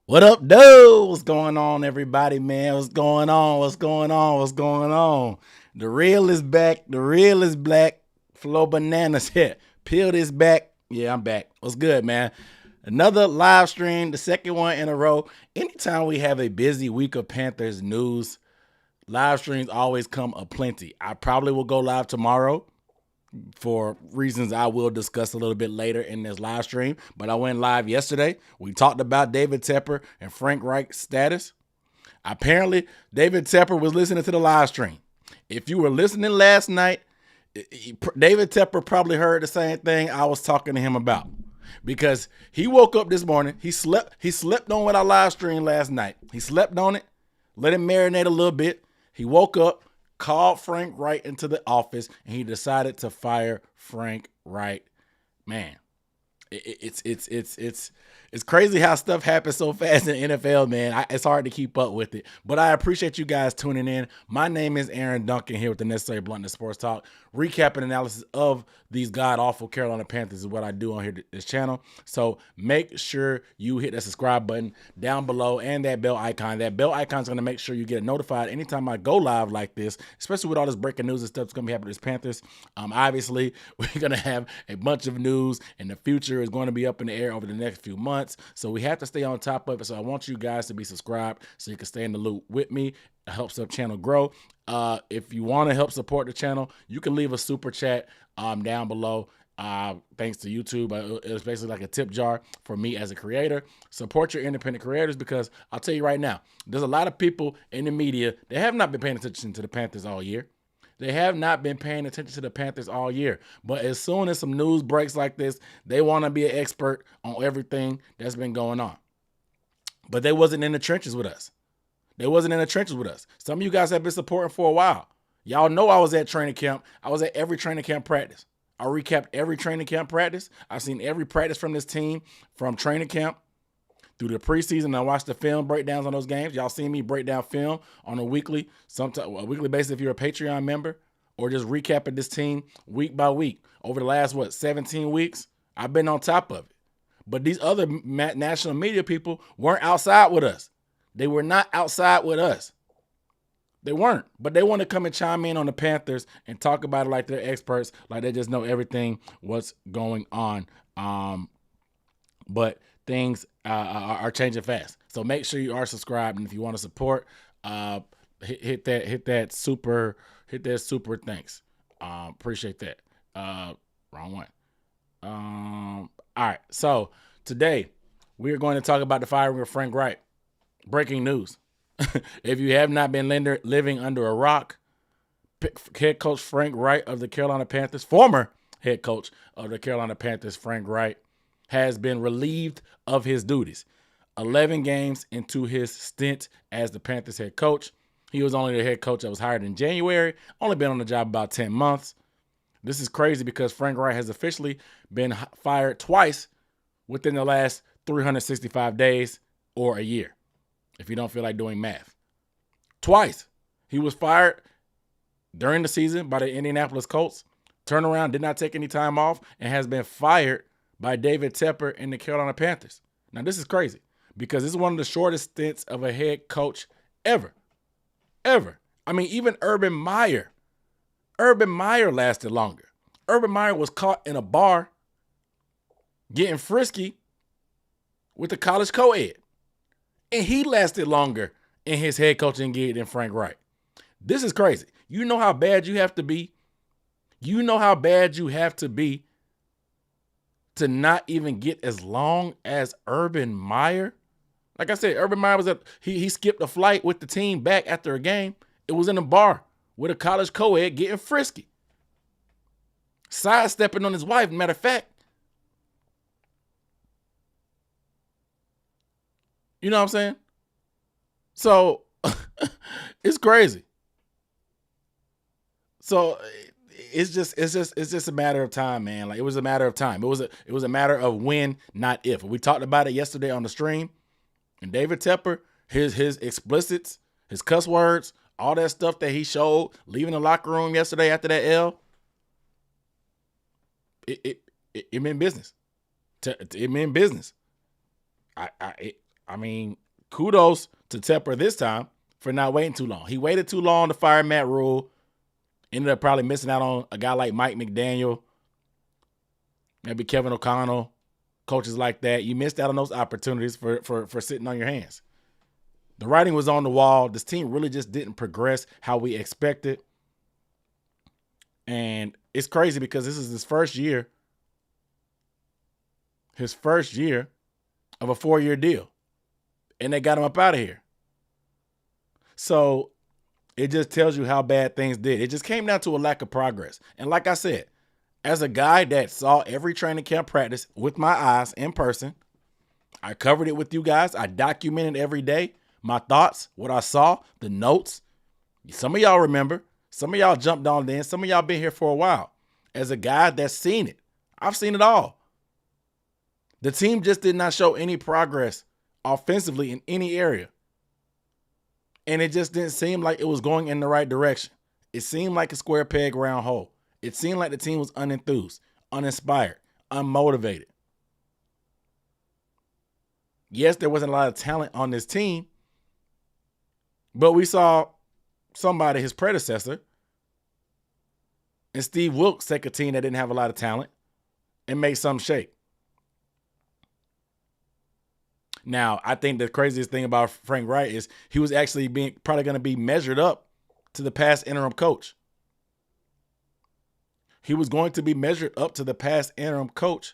What up, dude? What's going on, everybody, man? What's going on? What's going on? What's going on? The real is back. The real is black. Flow bananas here. Peeled is back. Yeah, I'm back. What's good, man? Another live stream, the second one in a row. Anytime we have a busy week of Panthers news, live streams always come aplenty. I probably will go live tomorrow for reasons I will discuss a little bit later in this live stream. But I went live yesterday. We talked about David Tepper and Frank Reich's status. Apparently, David Tepper was listening to the live stream. If you were listening last night, David Tepper probably heard the same thing I was talking to him about. Because he woke up this morning, he slept on what I live streamed last night. He slept on it, let it marinate a little bit. He woke up, called Frank Reich into the office, and he decided to fire Frank Reich. Man, it's crazy how stuff happens so fast in the NFL, man. It's hard to keep up with it. But I appreciate you guys tuning in. My name is Aaron Duncan here with the Necessary Bluntness Sports Talk. Recap and analysis of these god-awful Carolina Panthers is what I do on here this channel. So make sure you hit that subscribe button down below and that bell icon. That bell icon is going to make sure you get notified anytime I go live like this, especially with all this breaking news and stuff that's going to be happening with Panthers. Obviously, we're going to have a bunch of news, and the future is going to be up in the air over the next few months. So we have to stay on top of it. So I want you guys to be subscribed so you can stay in the loop with me. It helps the channel grow. If you want to help support the channel, you can leave a super chat down below. Thanks to YouTube. It's basically like a tip jar for me as a creator. Support your independent creators, because I'll tell you right now, there's a lot of people in the media that have not been paying attention to the Panthers all year. They have not been paying attention to the Panthers all year. But as soon as some news breaks like this, they want to be an expert on everything that's been going on. But they wasn't in the trenches with us. They wasn't in the trenches with us. Some of you guys have been supporting for a while. Y'all know I was at training camp. I was at every training camp practice. I recapped every training camp practice. I've seen every practice from this team from training camp through the preseason. I watched the film breakdowns on those games. Y'all seen me break down film on a weekly basis if you're a Patreon member, or just recapping this team week by week. Over the last, 17 weeks, I've been on top of it. But these other national media people weren't outside with us. They were not outside with us. They weren't. But they want to come and chime in on the Panthers and talk about it like they're experts, like they just know everything what's going on. But things are changing fast. So make sure you are subscribed, and if you want to support, hit that super thanks. Appreciate that. Wrong one. All right. So today we are going to talk about the firing of Frank Reich. Breaking news. If you have not been living under a rock, head coach Frank Reich of the Carolina Panthers, former head coach of the Carolina Panthers, Frank Reich, has been relieved of his duties. 11 games into his stint as the Panthers head coach. He was only the head coach that was hired in January, only been on the job about 10 months. This is crazy because Frank Reich has officially been fired twice within the last 365 days or a year, if you don't feel like doing math. Twice. He was fired during the season by the Indianapolis Colts, turned around, did not take any time off, and has been fired by David Tepper in the Carolina Panthers. Now, this is crazy because this is one of the shortest stints of a head coach ever. Ever. I mean, even Urban Meyer lasted longer. Urban Meyer was caught in a bar getting frisky with the college co-ed. And he lasted longer in his head coaching gig than Frank Reich. This is crazy. You know how bad you have to be? You know how bad you have to be to not even get as long as Urban Meyer? Like I said, Urban Meyer he skipped a flight with the team back after a game. It was in a bar with a college co-ed getting frisky. Sidestepping on his wife, matter of fact. You know what I'm saying? So it's crazy. So it's just a matter of time, man. Like, it was a matter of time. It was a matter of when, not if. We talked about it yesterday on the stream. And David Tepper, his explicits, his cuss words, all that stuff that he showed leaving the locker room yesterday after that L, it meant business. It meant business. I mean, kudos to Tepper this time for not waiting too long. He waited too long to fire Matt Rule. Ended up probably missing out on a guy like Mike McDaniel, maybe Kevin O'Connell, coaches like that. You missed out on those opportunities for sitting on your hands. The writing was on the wall. This team really just didn't progress how we expected. And it's crazy because this is his first year of a 4-year deal. And they got him up out of here. So it just tells you how bad things did. It just came down to a lack of progress. And like I said, as a guy that saw every training camp practice with my eyes in person, I covered it with you guys. I documented every day my thoughts, what I saw, the notes. Some of y'all remember. Some of y'all jumped on then. Some of y'all been here for a while. As a guy that's seen it, I've seen it all. The team just did not show any progress offensively in any area. And it just didn't seem like it was going in the right direction. It seemed like a square peg, round hole. It seemed like the team was unenthused, uninspired, unmotivated. Yes, there wasn't a lot of talent on this team, but we saw somebody, his predecessor, and Steve Wilkes take a team that didn't have a lot of talent and make something shake. Now, I think the craziest thing about Frank Reich is he was actually probably going to be measured up to the past interim coach. He was going to be measured up to the past interim coach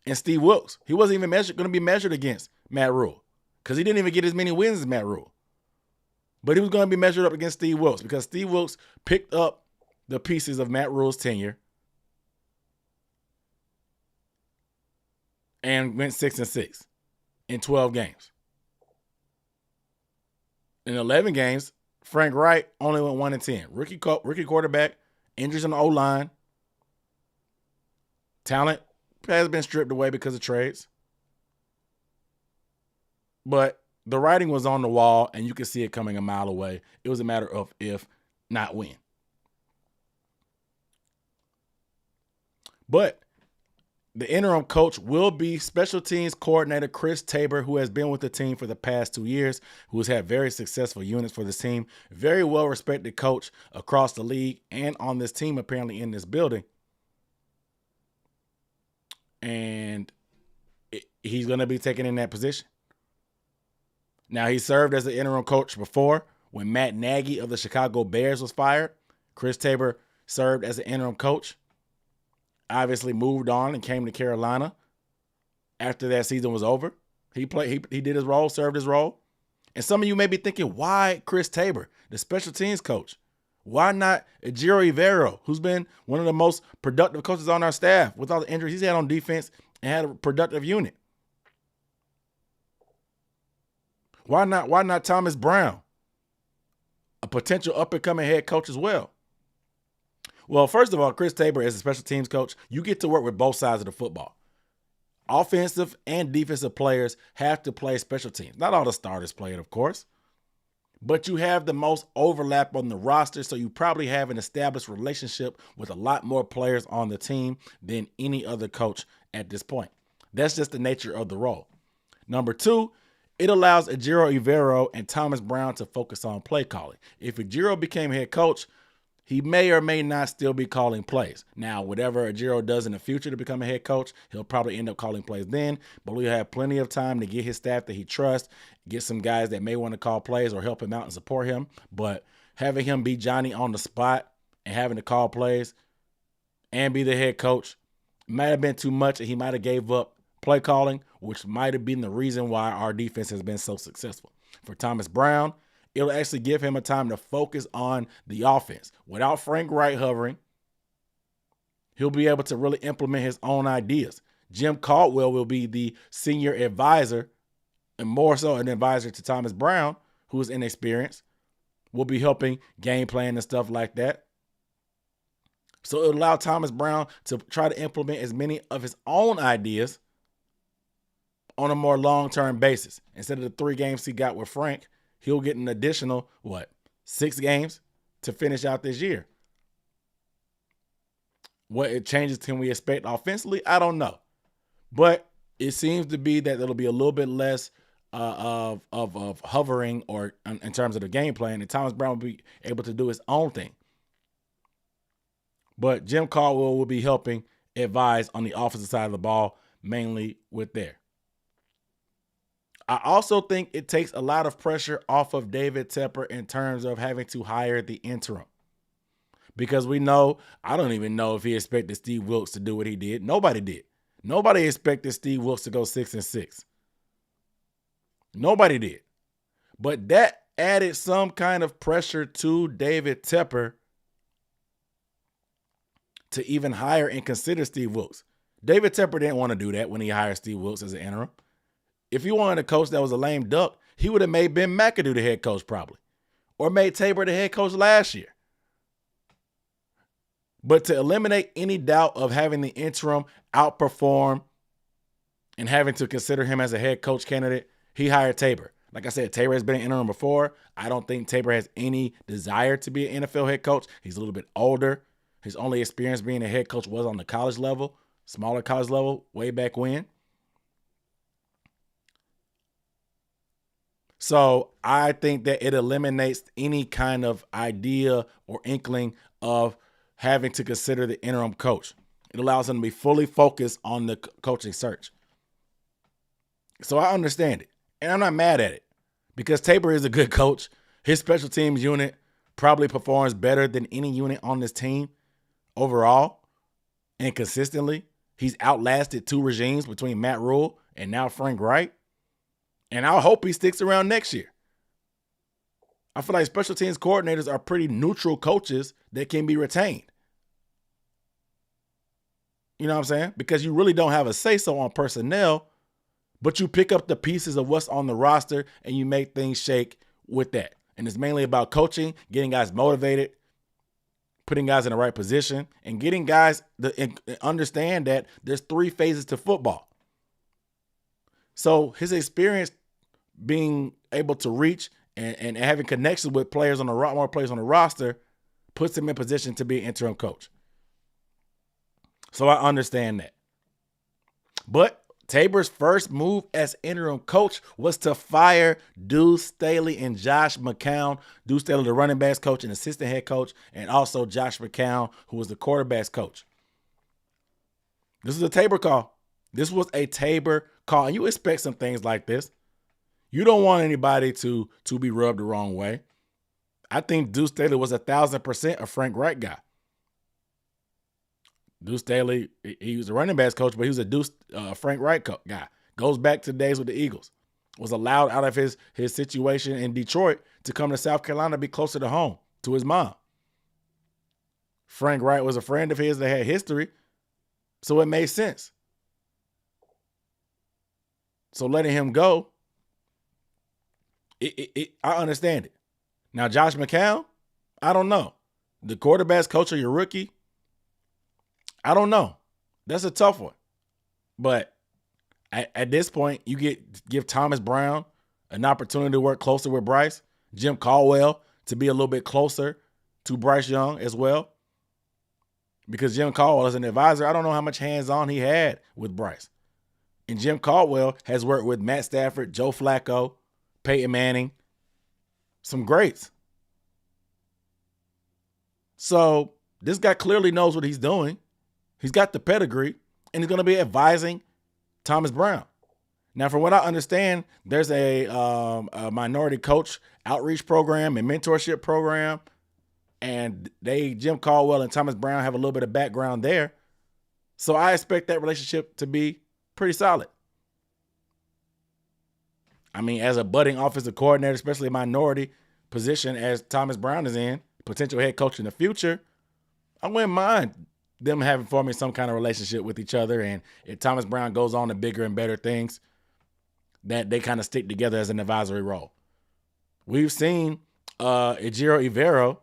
and Steve Wilkes. He wasn't even going to be measured against Matt Rule because he didn't even get as many wins as Matt Rule. But he was going to be measured up against Steve Wilkes because Steve Wilkes picked up the pieces of Matt Rule's tenure and went 6-6 in 12 games. In 11 games, Frank Reich only went 1-10. Rookie quarterback, injuries on the O-line. Talent has been stripped away because of trades. But the writing was on the wall, and you could see it coming a mile away. It was a matter of if, not when. But the interim coach will be special teams coordinator Chris Tabor, who has been with the team for the past 2 years, who has had very successful units for this team. Very well-respected coach across the league and on this team, apparently in this building. And he's going to be taken in that position. Now, he served as the interim coach before when Matt Nagy of the Chicago Bears was fired. Chris Tabor served as the interim coach. Obviously moved on and came to Carolina after that season was over. He did his role, served his role. And some of you may be thinking, why Chris Tabor, the special teams coach? Why not Ejiro Evero, who's been one of the most productive coaches on our staff with all the injuries he's had on defense and had a productive unit? Why not Thomas Brown, a potential up-and-coming head coach as well? Well, first of all, Chris Tabor, as a special teams coach, you get to work with both sides of the football. Offensive and defensive players have to play special teams. Not all the starters play it, of course. But you have the most overlap on the roster, so you probably have an established relationship with a lot more players on the team than any other coach at this point. That's just the nature of the role. Number two, it allows Ejiro Evero and Thomas Brown to focus on play calling. If Ejiro became head coach, he may or may not still be calling plays. Now, whatever Ejiro does in the future to become a head coach, he'll probably end up calling plays then, but we'll have plenty of time to get his staff that he trusts, get some guys that may want to call plays or help him out and support him. But having him be Johnny on the spot and having to call plays and be the head coach might have been too much, and he might have gave up play calling, which might have been the reason why our defense has been so successful. For Thomas Brown, it'll actually give him a time to focus on the offense. Without Frank Reich hovering, he'll be able to really implement his own ideas. Jim Caldwell will be the senior advisor, and more so an advisor to Thomas Brown, who is inexperienced, will be helping game plan and stuff like that. So it'll allow Thomas Brown to try to implement as many of his own ideas on a more long-term basis. Instead of the 3 games he got with Frank, he'll get an additional, 6 games to finish out this year. What changes can we expect offensively? I don't know. But it seems to be that it'll be a little bit less of hovering or in terms of the game plan, and Thomas Brown will be able to do his own thing. But Jim Caldwell will be helping advise on the offensive side of the ball, mainly with there. I also think it takes a lot of pressure off of David Tepper in terms of having to hire the interim. Because we know, I don't even know if he expected Steve Wilks to do what he did. Nobody did. Nobody expected Steve Wilks to go 6-6. Nobody did. But that added some kind of pressure to David Tepper to even hire and consider Steve Wilks. David Tepper didn't want to do that when he hired Steve Wilks as an interim. If he wanted a coach that was a lame duck, he would have made Ben McAdoo the head coach probably, or made Tabor the head coach last year. But to eliminate any doubt of having the interim outperform and having to consider him as a head coach candidate, he hired Tabor. Like I said, Tabor has been an interim before. I don't think Tabor has any desire to be an NFL head coach. He's a little bit older. His only experience being a head coach was on the college level, smaller college level, way back when. So I think that it eliminates any kind of idea or inkling of having to consider the interim coach. It allows him to be fully focused on the coaching search. So I understand it. And I'm not mad at it because Tabor is a good coach. His special teams unit probably performs better than any unit on this team overall and consistently. He's outlasted two regimes between Matt Rule and now Frank Reich. And I hope he sticks around next year. I feel like special teams coordinators are pretty neutral coaches that can be retained. You know what I'm saying? Because you really don't have a say-so on personnel, but you pick up the pieces of what's on the roster and you make things shake with that. And it's mainly about coaching, getting guys motivated, putting guys in the right position, and getting guys to understand that there's three phases to football. So his experience being able to reach and having connections with players on the more players on the roster puts him in position to be an interim coach. So I understand that. But Tabor's first move as interim coach was to fire Deuce Staley and Josh McCown. Deuce Staley, the running backs coach and assistant head coach, and also Josh McCown, who was the quarterbacks coach. This is a Tabor call. This was a Tabor call. And you expect some things like this. You don't want anybody to be rubbed the wrong way. I think Deuce Staley was 1,000% a Frank Reich guy. Deuce Staley, he was a running backs coach, but he was a Frank Reich guy. Goes back to the days with the Eagles. Was allowed out of his situation in Detroit to come to South Carolina to be closer to home, to his mom. Frank Reich was a friend of his that had history, so it made sense. So letting him go, I understand it. Now, Josh McCown, I don't know. The quarterback's coach of your rookie, I don't know. That's a tough one. But at this point, you give Thomas Brown an opportunity to work closer with Bryce, Jim Caldwell to be a little bit closer to Bryce Young as well. Because Jim Caldwell as an advisor, I don't know how much hands-on he had with Bryce. And Jim Caldwell has worked with Matt Stafford, Joe Flacco, Peyton Manning, some greats. So this guy clearly knows what he's doing. He's got the pedigree, and he's going to be advising Thomas Brown. Now, from what I understand, there's a minority coach outreach program and mentorship program, and Jim Caldwell and Thomas Brown have a little bit of background there. So I expect that relationship to be pretty solid. I mean, as a budding offensive coordinator, especially a minority position as Thomas Brown is in, potential head coach in the future, I wouldn't mind them forming some kind of relationship with each other. And if Thomas Brown goes on to bigger and better things, that they kind of stick together as an advisory role. We've seen Ejiro Evero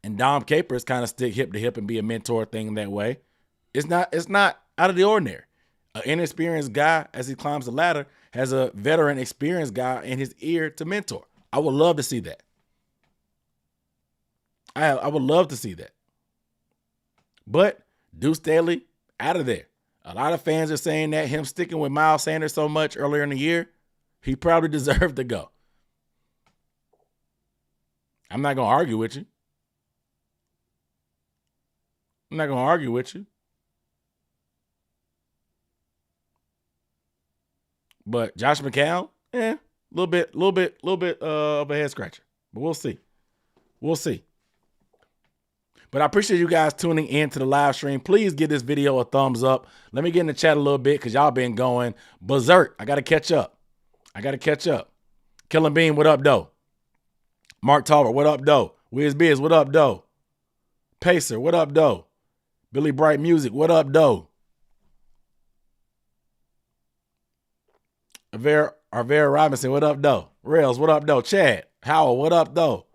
and Dom Capers kind of stick hip to hip and be a mentor thing that way. It's not out of the ordinary. An inexperienced guy, as he climbs the ladder, has a veteran experienced guy in his ear to mentor. I would love to see that. I would love to see that. But Deuce Staley, out of there. A lot of fans are saying that him sticking with Miles Sanders so much earlier in the year, he probably deserved to go. I'm not going to argue with you. I'm not going to argue with you. But Josh McCown, a little bit of a head scratcher. But we'll see. We'll see. But I appreciate you guys tuning in to the live stream. Please give this video a thumbs up. Let me get in the chat a little bit because y'all been going berserk. I got to catch up. Killin' Bean, what up, though? Mark Talbot, what up, though? Wiz Biz, what up, though? Pacer, what up, though? Billy Bright Music, what up, though? Arvera Robinson, what up, though? Rails, what up, though? Chad, Howell, what up, though?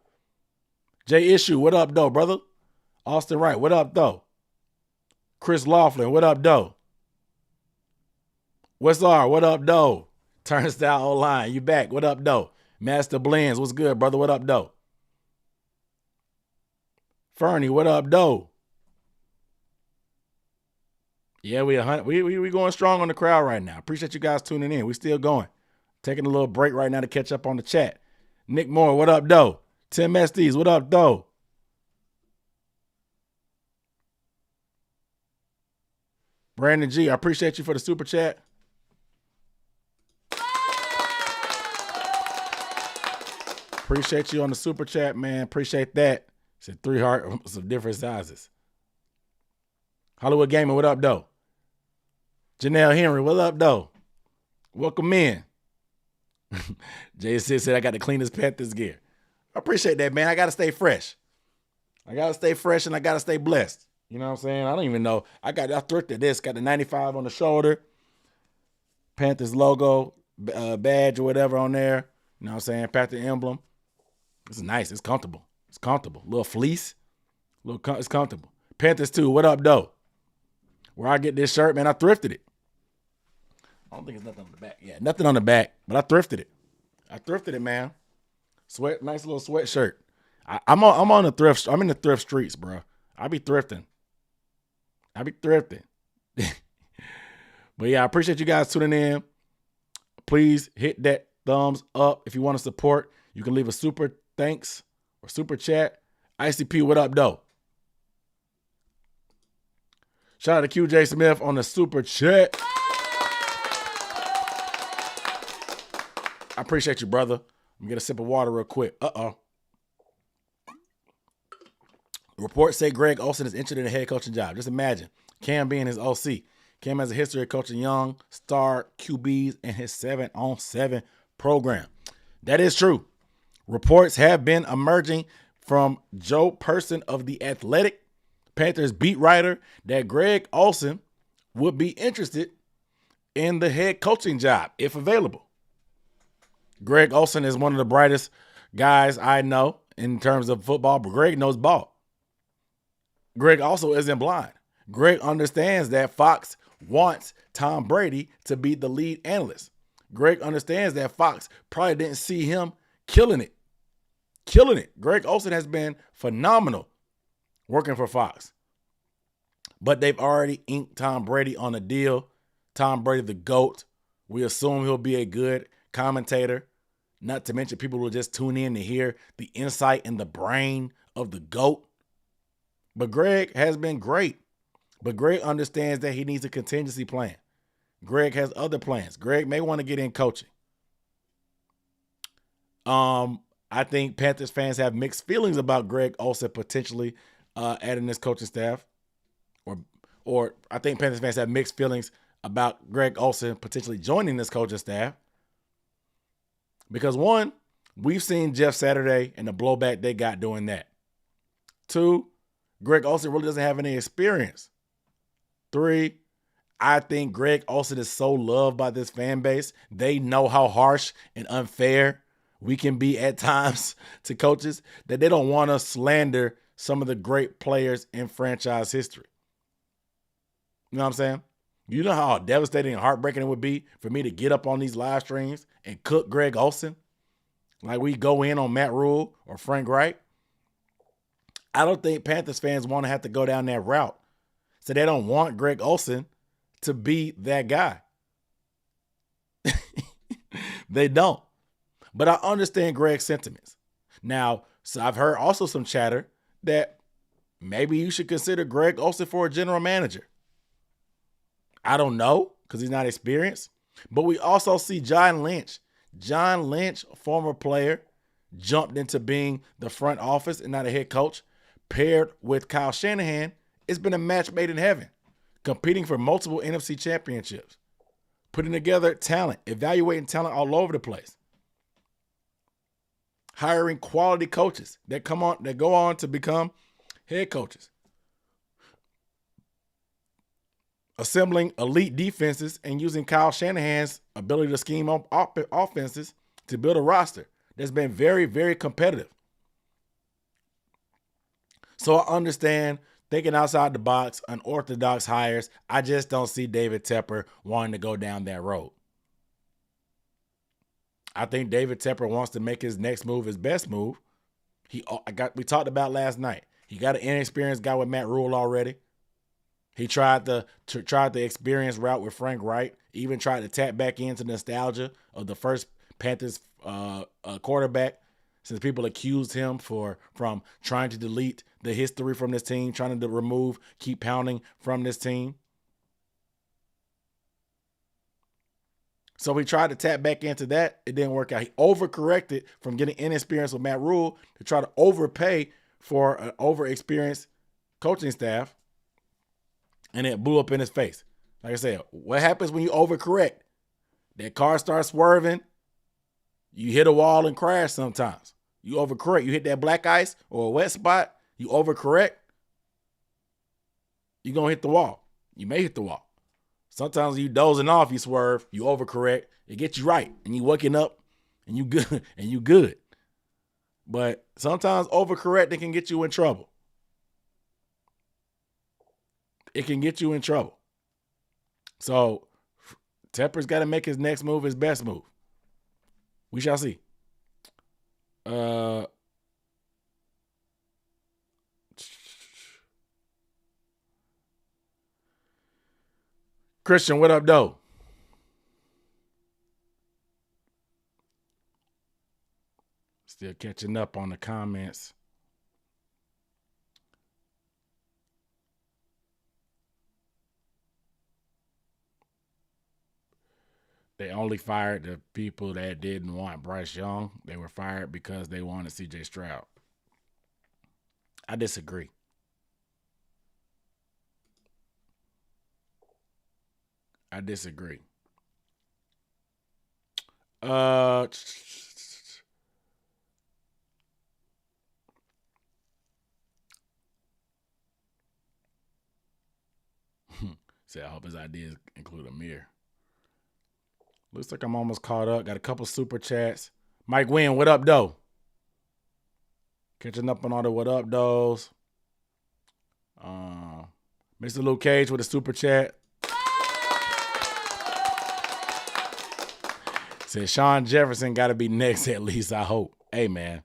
J Issue, what up, though, brother? Austin Wright, what up, though? Chris Laughlin, what up, though? What's R, what up, though? Turnstile O-Line, you back, what up, though? Master Blends, what's good, brother? What up, though? Fernie, what up, though? Yeah, we going strong on the crowd right now. Appreciate you guys tuning in. We still going. Taking a little break right now to catch up on the chat. Nick Moore, what up, though? Tim Estes, what up, though? Brandon G, I appreciate you for the super chat. Appreciate you on the super chat, man. Appreciate that. Said 3 hearts of different sizes. Hollywood Gamer, what up, though? Janelle Henry, what up, though? Welcome in. Jay said I got the cleanest Panthers gear. I appreciate that, man. I got to stay fresh. And I got to stay blessed. You know what I'm saying? I don't even know. I thrifted this. Got the 95 on the shoulder. Panthers logo, badge or whatever on there. You know what I'm saying? Panther emblem. It's nice. It's comfortable. Little fleece. It's comfortable. Panthers 2, what up, though? Where I get this shirt, man, I thrifted it. I don't think there's nothing on the back. Yeah, nothing on the back, but I thrifted it. Man. Nice little sweatshirt. I'm on the thrift. I'm in the thrift streets, bro. I be thrifting. But yeah, I appreciate you guys tuning in. Please hit that thumbs up. If you want to support, you can leave a super thanks or super chat. ICP, what up, though? Shout out to QJ Smith on the super chat. I appreciate you, brother. Let me get a sip of water real quick. Reports say Greg Olsen is interested in a head coaching job. Just imagine Cam being his OC. Cam has a history of coaching young star QBs in his 7-on-7 program. That is true. Reports have been emerging from Joe Person of The Athletic, Panthers beat writer, that Greg Olsen would be interested in the head coaching job if available. Greg Olsen is one of the brightest guys I know in terms of football, but Greg knows ball. Greg also isn't blind. Greg understands that Fox wants Tom Brady to be the lead analyst. Greg understands that Fox probably didn't see him killing it. Greg Olsen has been phenomenal working for Fox. But they've already inked Tom Brady on a deal. Tom Brady, the GOAT. We assume he'll be a good commentator. Not to mention people will just tune in to hear the insight and the brain of the GOAT. But Greg has been great. But Greg understands that he needs a contingency plan. Greg has other plans. Greg may want to get in coaching. I think Panthers fans have mixed feelings about Greg Olsen potentially adding this coaching staff. Or I think Panthers fans have mixed feelings about Greg Olsen potentially joining this coaching staff. Because 1, we've seen Jeff Saturday and the blowback they got doing that. 2, Greg Olsen really doesn't have any experience. 3, I think Greg Olsen is so loved by this fan base. They know how harsh and unfair we can be at times to coaches that they don't want to slander some of the great players in franchise history. You know what I'm saying? You know how devastating and heartbreaking it would be for me to get up on these live streams and cook Greg Olsen? Like we go in on Matt Rule or Frank Reich? I don't think Panthers fans want to have to go down that route. So they don't want Greg Olsen to be that guy. They don't. But I understand Greg's sentiments. Now, so I've heard also some chatter that maybe you should consider Greg Olsen for a general manager. I don't know because he's not experienced. But we also see John Lynch. John Lynch, a former player, jumped into being the front office and not a head coach, paired with Kyle Shanahan. It's been a match made in heaven, competing for multiple NFC championships, putting together talent, evaluating talent all over the place, hiring quality coaches that go on to become head coaches, assembling elite defenses and using Kyle Shanahan's ability to scheme up offenses to build a roster that's been very, very competitive. So I understand thinking outside the box, unorthodox hires. I just don't see David Tepper wanting to go down that road. I think David Tepper wants to make his next move his best move. We talked about last night. He got an inexperienced guy with Matt Rule already. He tried the experience route with Frank Reich. Even tried to tap back into nostalgia of the first Panthers quarterback, since people accused him from trying to delete the history from this team, trying to keep pounding from this team. So he tried to tap back into that. It didn't work out. He overcorrected from getting inexperience with Matt Rule to try to overpay for an overexperienced coaching staff. And it blew up in his face. Like I said, what happens when you overcorrect? That car starts swerving. You hit a wall and crash sometimes. You overcorrect. You hit that black ice or a wet spot. You overcorrect. You're going to hit the wall. You may hit the wall. Sometimes you dozing off, you swerve, you overcorrect. It gets you right. And you waking up and you good. And you good. But sometimes overcorrecting can get you in trouble. It can get you in trouble. So Tepper's got to make his next move his best move. We shall see. Christian, what up, though? Still catching up on the comments. They only fired the people that didn't want Bryce Young. They were fired because they wanted C.J. Stroud. I disagree. Say, I hope his ideas include a mirror. Looks like I'm almost caught up. Got a couple super chats. Mike Wynn, what up, though? Catching up on all the what up, though. Mr. Luke Cage with a super chat. Said Sean Jefferson got to be next at least, I hope. Hey, man.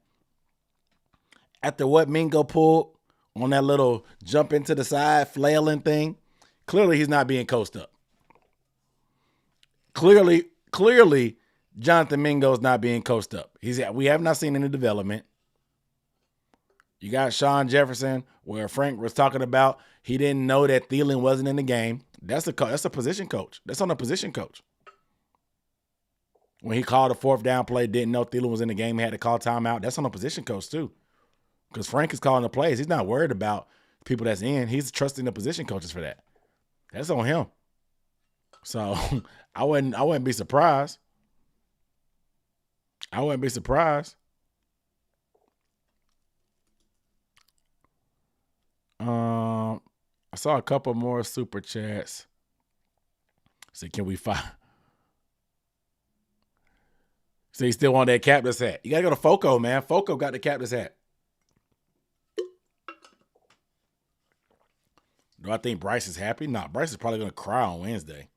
After what Mingo pulled on that little jump into the side flailing thing, clearly he's not being coached up. Clearly, Jonathan Mingo's not being coached up. We have not seen any development. You got Sean Jefferson, where Frank was talking about he didn't know that Thielen wasn't in the game. That's a position coach. That's on a position coach. When he called a fourth down play, didn't know Thielen was in the game, he had to call timeout. That's on a position coach too. Because Frank is calling the plays. He's not worried about people that's in. He's trusting the position coaches for that. That's on him. So I wouldn't be surprised. I saw a couple more super chats. So can we find? So you still want that captain's hat? You gotta go to Foco, man. Foco got the captain's hat. Do I think Bryce is happy? No, Bryce is probably gonna cry on Wednesday.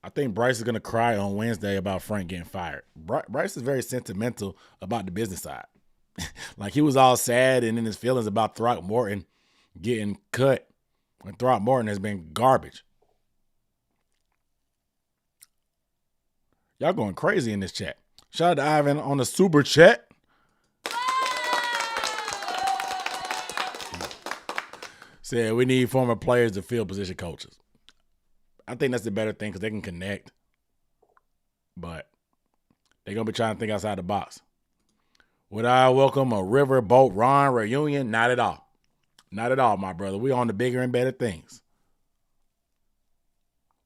I think Bryce is going to cry on Wednesday about Frank getting fired. Bryce is very sentimental about the business side. Like he was all sad and in his feelings about Throckmorton getting cut when Throckmorton has been garbage. Y'all going crazy in this chat. Shout out to Ivan on the super chat. Said we need former players to fill position coaches. I think that's the better thing because they can connect. But they're going to be trying to think outside the box. Would I welcome a Riverboat Ron reunion? Not at all. Not at all, my brother. We're on the bigger and better things.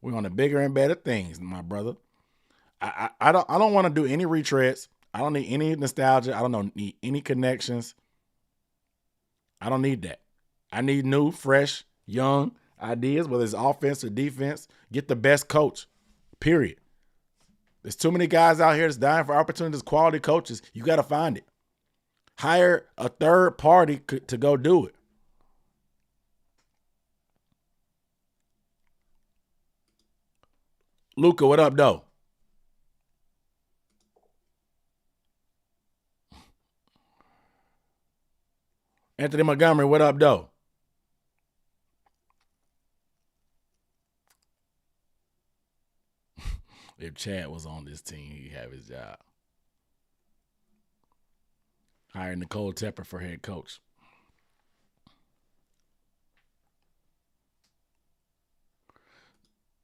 We're on the bigger and better things, my brother. I don't want to do any retreads. I don't need any nostalgia. I don't need any connections. I don't need that. I need new, fresh, young ideas, whether it's offense or defense. Get the best coach, period. There's too many guys out here that's dying for opportunities, quality coaches. You got to find it. Hire a third party to go do it. Luca, what up, though? Anthony Montgomery, what up, though? If Chad was on this team, he'd have his job. Hire Nicole Tepper for head coach.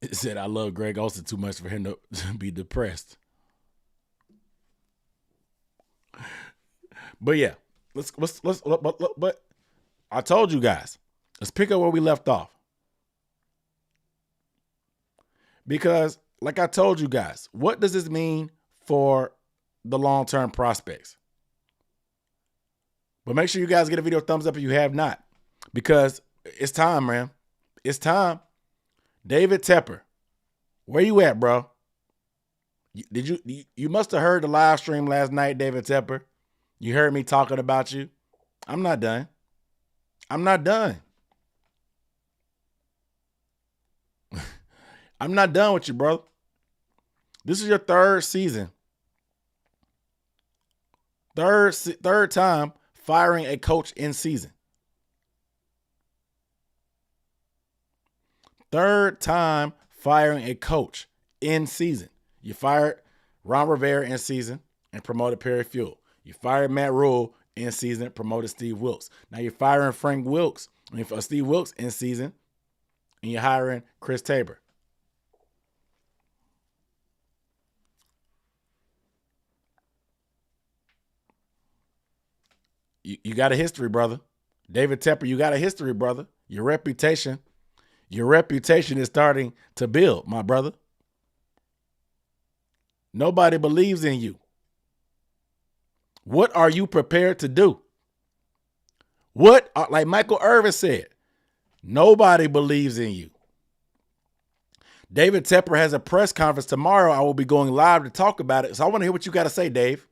It said, I love Greg Olsen too much for him to be depressed. But yeah, but I told you guys, let's pick up where we left off. Because, like I told you guys, what does this mean for the long-term prospects? But make sure you guys get a video thumbs up if you have not. Because it's time, man. It's time. David Tepper, where you at, bro? You must have heard the live stream last night, David Tepper. You heard me talking about you. I'm not done. I'm not done. I'm not done with you, bro. This is your third season. Third time firing a coach in season. Third time firing a coach in season. You fired Ron Rivera in season and promoted Perry Fuel. You fired Matt Rule in season and promoted Steve Wilkes. Now you're firing Steve Wilkes in season, and you're hiring Chris Tabor. You got a history, brother. David Tepper, you got a history, brother. Your reputation is starting to build, my brother. Nobody believes in you. What are you prepared to do? Like Michael Irvin said, nobody believes in you. David Tepper has a press conference tomorrow. I will be going live to talk about it. So I want to hear what you got to say, Dave.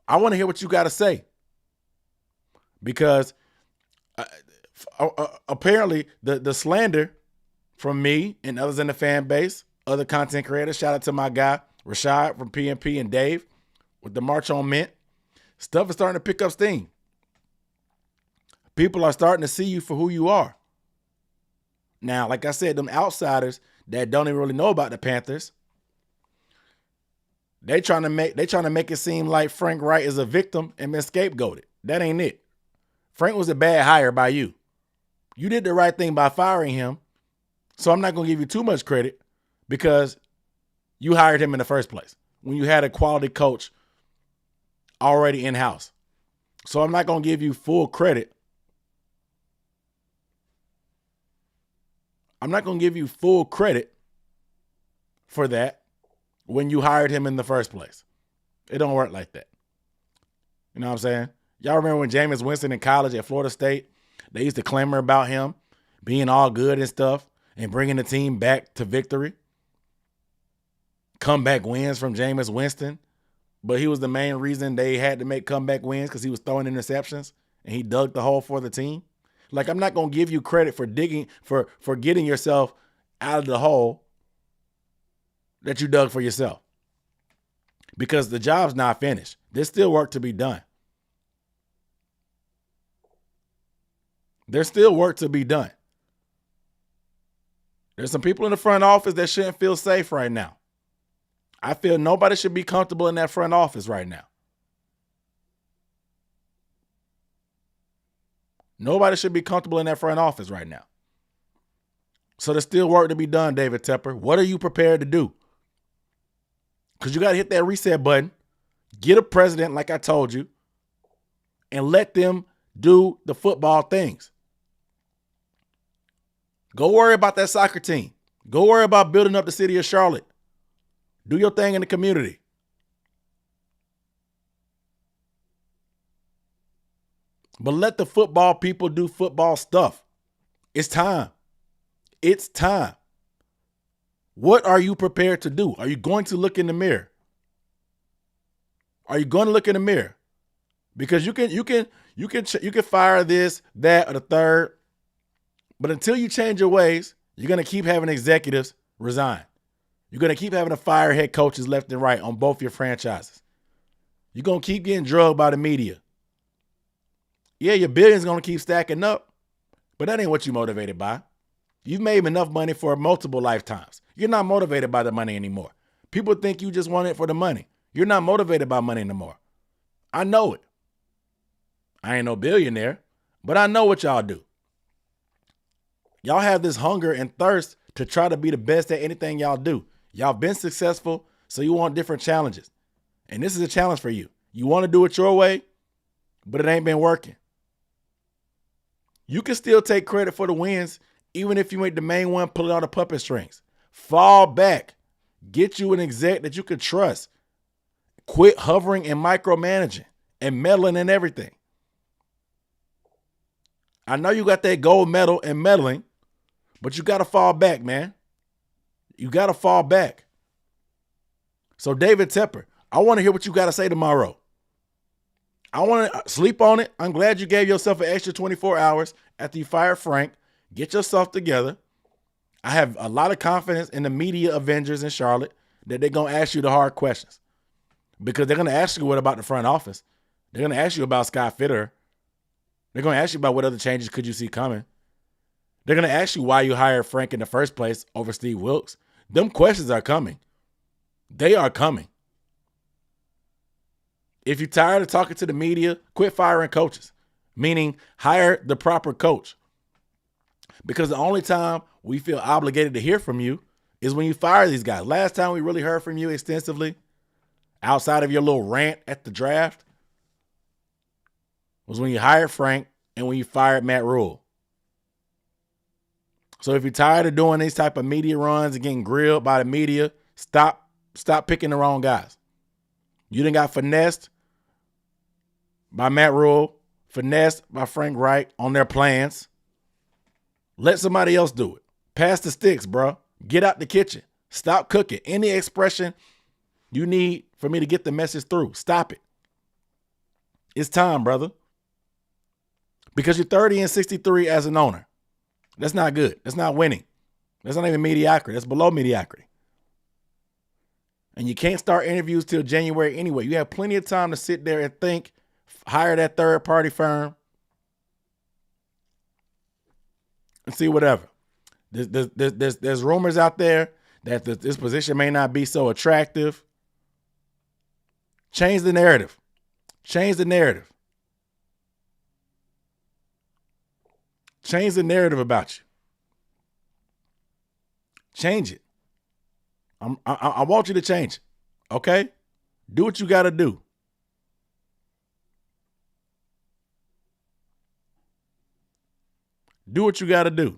I want to hear what you got to say. Because apparently the slander from me and others in the fan base, other content creators, shout out to my guy Rashad from PNP and Dave with the March on Mint, stuff is starting to pick up steam. People are starting to see you for who you are. Now, like I said, them outsiders that don't even really know about the Panthers, they trying to make it seem like Frank Reich is a victim and been scapegoated. That ain't it. Frank was a bad hire by you. You did the right thing by firing him, so I'm not going to give you too much credit because you hired him in the first place when you had a quality coach already in-house. So I'm not going to give you full credit. I'm not going to give you full credit for that when you hired him in the first place. It don't work like that. You know what I'm saying? Y'all remember when Jameis Winston in college at Florida State, they used to clamor about him being all good and stuff and bringing the team back to victory? Comeback wins from Jameis Winston. But he was the main reason they had to make comeback wins because he was throwing interceptions and he dug the hole for the team. Like, I'm not going to give you credit for for getting yourself out of the hole that you dug for yourself. Because the job's not finished. There's still work to be done. There's still work to be done. There's some people in the front office that shouldn't feel safe right now. I feel nobody should be comfortable in that front office right now. Nobody should be comfortable in that front office right now. So there's still work to be done, David Tepper. What are you prepared to do? Because you got to hit that reset button, get a president like I told you, and let them do the football things. Go worry about that soccer team. Go worry about building up the city of Charlotte. Do your thing in the community. But let the football people do football stuff. It's time. It's time. What are you prepared to do? Are you going to look in the mirror? Are you going to look in the mirror? Because you can fire this, that, or the third. But until you change your ways, you're going to keep having executives resign. You're going to keep having to fire head coaches left and right on both your franchises. You're going to keep getting drugged by the media. Yeah, your billions going to keep stacking up, but that ain't what you're motivated by. You've made enough money for multiple lifetimes. You're not motivated by the money anymore. People think you just want it for the money. You're not motivated by money anymore. I know it. I ain't no billionaire, but I know what y'all do. Y'all have this hunger and thirst to try to be the best at anything y'all do. Y'all been successful, so you want different challenges. And this is a challenge for you. You want to do it your way, but it ain't been working. You can still take credit for the wins, even if you ain't the main one pulling all the puppet strings. Fall back. Get you an exec that you can trust. Quit hovering and micromanaging and meddling in everything. I know you got that gold medal and meddling, but you got to fall back, man. You got to fall back. So David Tepper, I want to hear what you got to say tomorrow. I want to sleep on it. I'm glad you gave yourself an extra 24 hours after you fired Frank. Get yourself together. I have a lot of confidence in the media Avengers in Charlotte that they're going to ask you the hard questions, because they're going to ask you what about the front office. They're going to ask you about Scott Fitterer. They're going to ask you about what other changes could you see coming. They're going to ask you why you hired Frank in the first place over Steve Wilkes. Them questions are coming. They are coming. If you're tired of talking to the media, quit firing coaches, meaning hire the proper coach. Because the only time we feel obligated to hear from you is when you fire these guys. Last time we really heard from you extensively, outside of your little rant at the draft, was when you hired Frank and when you fired Matt Rule. So if you're tired of doing these type of media runs and getting grilled by the media, stop picking the wrong guys. You done got finessed by Matt Rule, finessed by Frank Reich on their plans. Let somebody else do it. Pass the sticks, bro. Get out the kitchen. Stop cooking. Any expression you need for me to get the message through, stop it. It's time, brother. Because you're 30-63 as an owner. That's not good. That's not winning. That's not even mediocrity. That's below mediocrity. And you can't start interviews till January anyway. You have plenty of time to sit there and think, hire that third-party firm, and see whatever. There's rumors out there that this position may not be so attractive. Change the narrative. Change the narrative. Change the narrative about you. Change it. I want you to change it. Okay? Do what you got to do. Do what you got to do.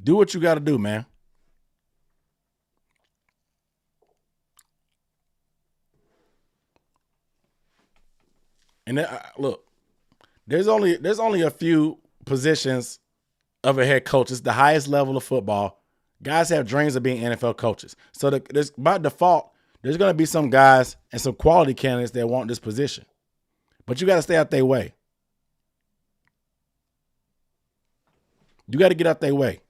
Do what you got to do, man. And look, there's only a few positions of a head coach. It's the highest level of football. Guys have dreams of being NFL coaches. So by default, there's going to be some guys and some quality candidates that want this position. But you got to stay out their way. You got to get out their way.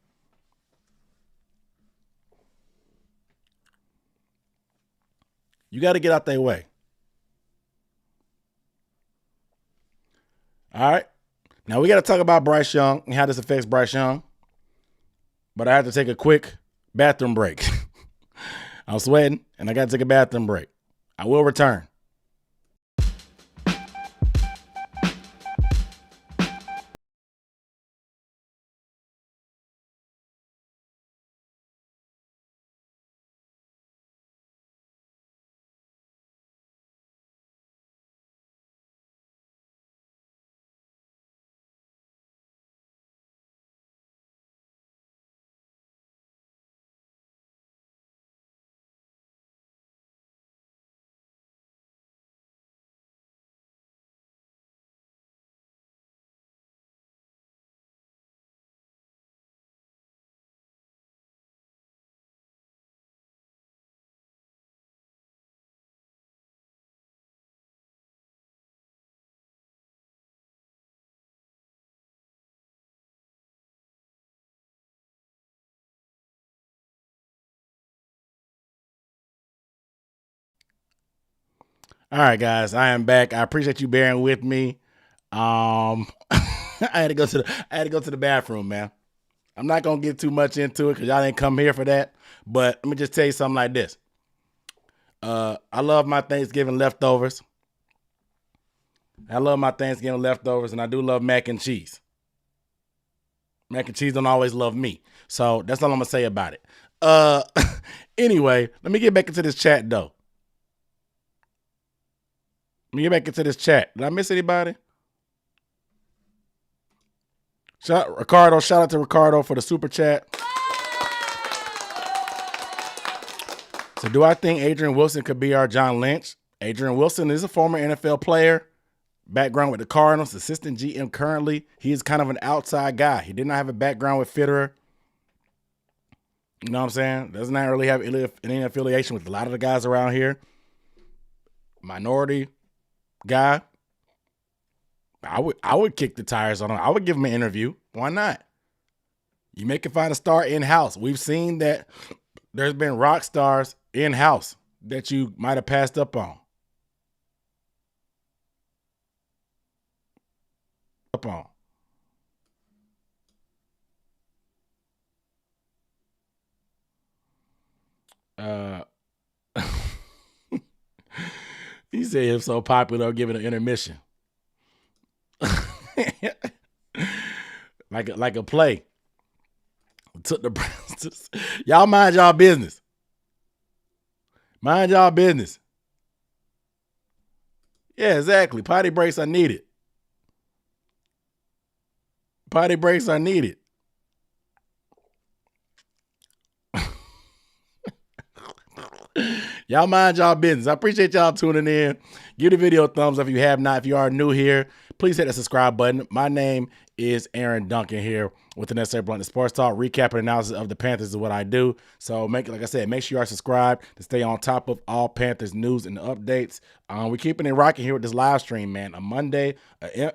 You got to get out their way. All right. Now we got to talk about Bryce Young and how this affects Bryce Young. but I have to take a quick bathroom break. I'm sweating, and I got to take a bathroom break. I will return. All right, guys, I am back. I appreciate you bearing with me. I had to go to the bathroom, man. I'm not gonna get too much into it because y'all didn't come here for that. But let me just tell you something like this. I love my Thanksgiving leftovers. And I do love mac and cheese. Mac and cheese don't always love me. So that's all I'm gonna say about it. Anyway, let me get back into this chat though. Did I miss anybody? Shout out to Ricardo for the super chat. So do I think Adrian Wilson could be our John Lynch? Adrian Wilson is a former NFL player, background with the Cardinals, assistant GM currently. He is kind of an outside guy. He did not have a background with Fitterer. You know what I'm saying? Does not really have any affiliation with a lot of the guys around here. Minority guy. I would kick the tires on him. I would give him an interview. Why not? You may can find a star in-house. We've seen that there's been rock stars in-house that you might have passed up on. He said if so popular, give it an intermission. like a play. Took the Browns. Y'all mind y'all business. Mind y'all business. Yeah, exactly. Potty breaks are needed. Y'all mind y'all business. I appreciate y'all tuning in. Give the video a thumbs up if you have not. If you are new here, please hit the subscribe button. My name is Aaron Duncan here with the Necessary Blunt Sports Talk. Recap and analysis of the Panthers is what I do. So like I said, make sure you are subscribed to stay on top of all Panthers news and updates. We're keeping it rocking here with this live stream, man. A Monday,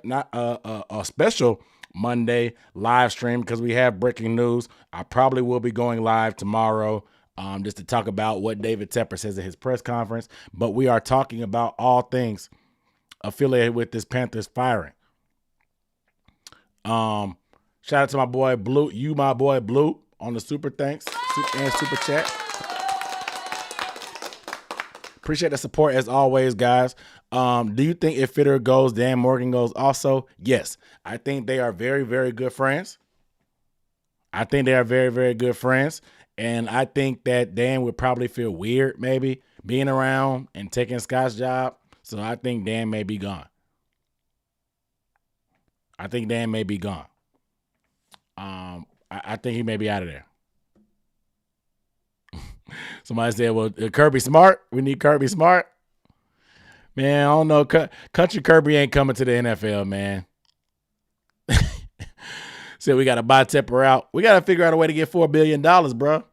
not a special Monday live stream because we have breaking news. I probably will be going live tomorrow. Just to talk about what David Tepper says at his press conference. But we are talking about all things affiliated with this Panthers firing. Shout out to my boy Blue, my boy Blue on the super thanks and super chat. Appreciate the support as always, guys. Do you think if Fitterer goes, Dan Morgan goes also? Yes. I think they are very, very good friends. And I think that Dan would probably feel weird maybe being around and taking Scott's job. So I think Dan may be gone. I think he may be out of there. Somebody said, well, Kirby Smart. We need Kirby Smart. Man, I don't know. Country Kirby ain't coming to the NFL, man. Said we got to buy Tepper out. We got to figure out a way to get $4 billion, bro.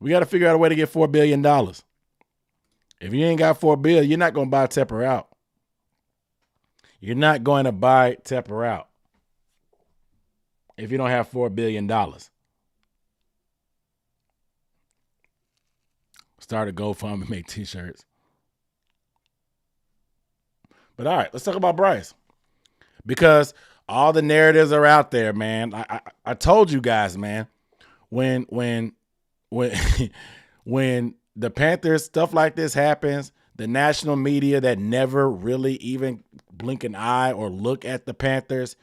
We got to figure out a way to get $4 billion. If you ain't got $4 billion, you're not going to buy Tepper out. You're not going to buy Tepper out if you don't have $4 billion. Start a GoFundMe and make t-shirts. But all right, let's talk about Bryce. Because all the narratives are out there, man. I told you guys, man. when when the Panthers stuff like this happens, the national media that never really even blink an eye or look at the Panthers,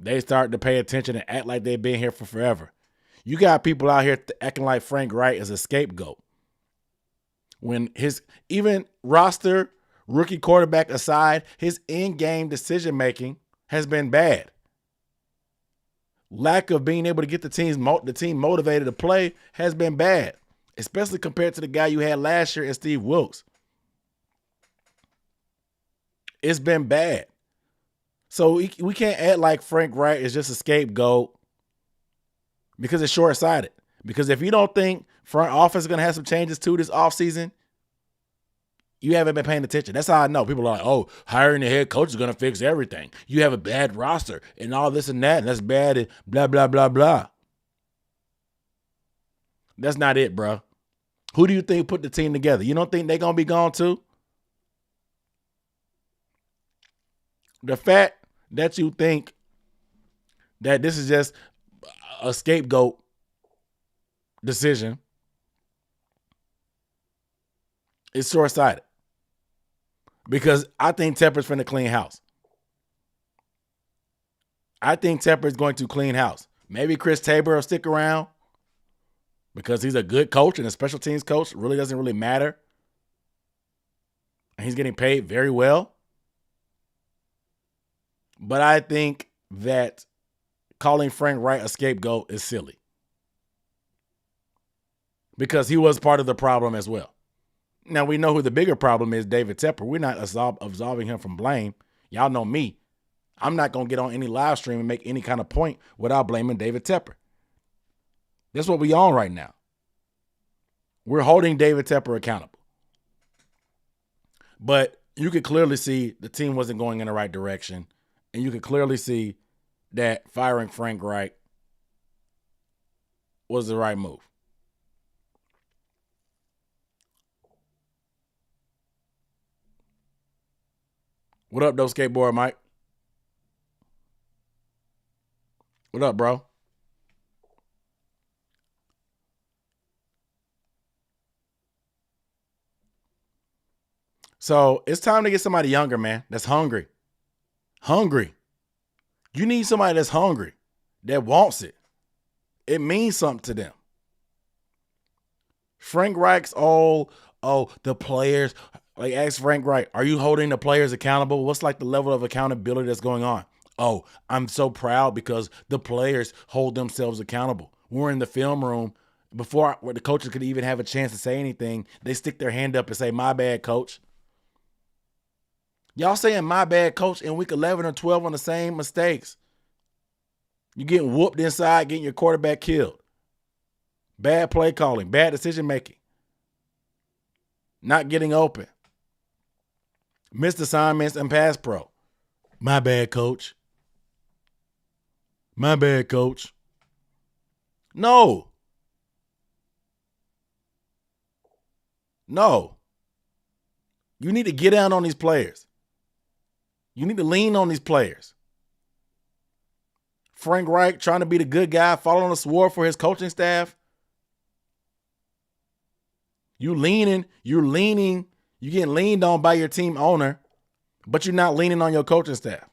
they start to pay attention and act like they've been here for forever. You got people out here acting like Frank Reich is a scapegoat. When his even roster, rookie quarterback aside, his in-game decision-making has been bad. Lack of being able to get the team motivated to play has been bad, especially compared to the guy you had last year, Steve Wilkes. It's been bad. So we can't act like Frank Reich is just a scapegoat because it's short-sighted. Because if you don't think front office is going to have some changes too this offseason, you haven't been paying attention. That's how I know. People are like, oh, hiring the head coach is going to fix everything. You have a bad roster and all this and that, and that's bad and blah, blah, blah, blah. That's not it, bro. Who do you think put the team together? You don't think they're going to be gone too? The fact that you think that this is just a scapegoat decision is short-sighted. Because I think Tepper's finna clean house. I think Tepper is going to clean house. Maybe Chris Tabor will stick around because he's a good coach and a special teams coach. It really doesn't really matter. And he's getting paid very well. But I think that calling Frank Reich a scapegoat is silly. Because he was part of the problem as well. Now, we know who the bigger problem is, David Tepper. We're not absolving him from blame. Y'all know me. I'm not going to get on any live stream and make any kind of point without blaming David Tepper. That's what we on right now. We're holding David Tepper accountable. But you could clearly see the team wasn't going in the right direction. And you could clearly see that firing Frank Reich was the right move. What up, though, skateboard Mike? What up, bro? So it's time to get somebody younger, man, that's hungry. Hungry. You need somebody that's hungry, that wants it. It means something to them. Frank Reich's the players. Like, ask Frank Reich, are you holding the players accountable? What's like the level of accountability that's going on? Oh, I'm so proud because the players hold themselves accountable. We're in the film room before the coaches could even have a chance to say anything. They stick their hand up and say, my bad, coach. Y'all saying my bad, coach, in week 11 or 12 on the same mistakes. You're getting whooped inside, getting your quarterback killed. Bad play calling, bad decision making. Not getting open. Missed assignments and pass pro. My bad, coach. My bad, coach. No. No. You need to get down on these players. You need to lean on these players. Frank Reich trying to be the good guy, following the sword for his coaching staff. You're getting leaned on by your team owner, but you're not leaning on your coaching staff.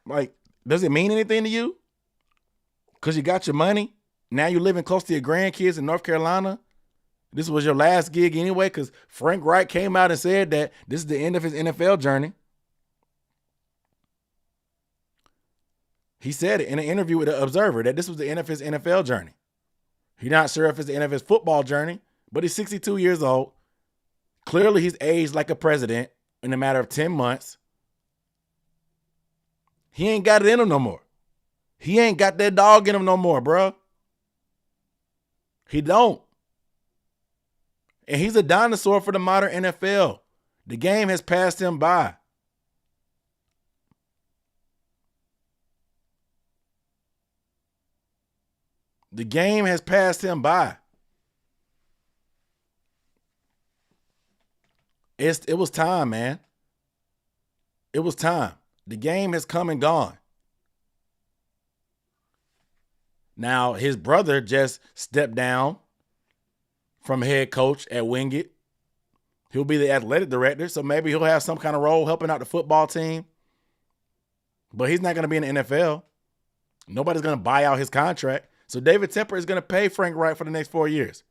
Like, does it mean anything to you? Because you got your money. Now you're living close to your grandkids in North Carolina. This was your last gig anyway, because Frank Reich came out and said that this is the end of his NFL journey. He said it in an interview with the Observer that this was the end of his NFL journey. He's not sure if it's the end of his football journey, but he's 62 years old. Clearly, he's aged like a president in a matter of 10 months. He ain't got it in him no more. He ain't got that dog in him no more, bro. He don't. And he's a dinosaur for the modern NFL. The game has passed him by. The game has passed him by. It was time, man. It was time. The game has come and gone. Now, his brother just stepped down from head coach at Wingate. He'll be the athletic director, so maybe he'll have some kind of role helping out the football team. But he's not going to be in the NFL. Nobody's going to buy out his contract. So David Tepper is going to pay Frank Reich for the next 4 years.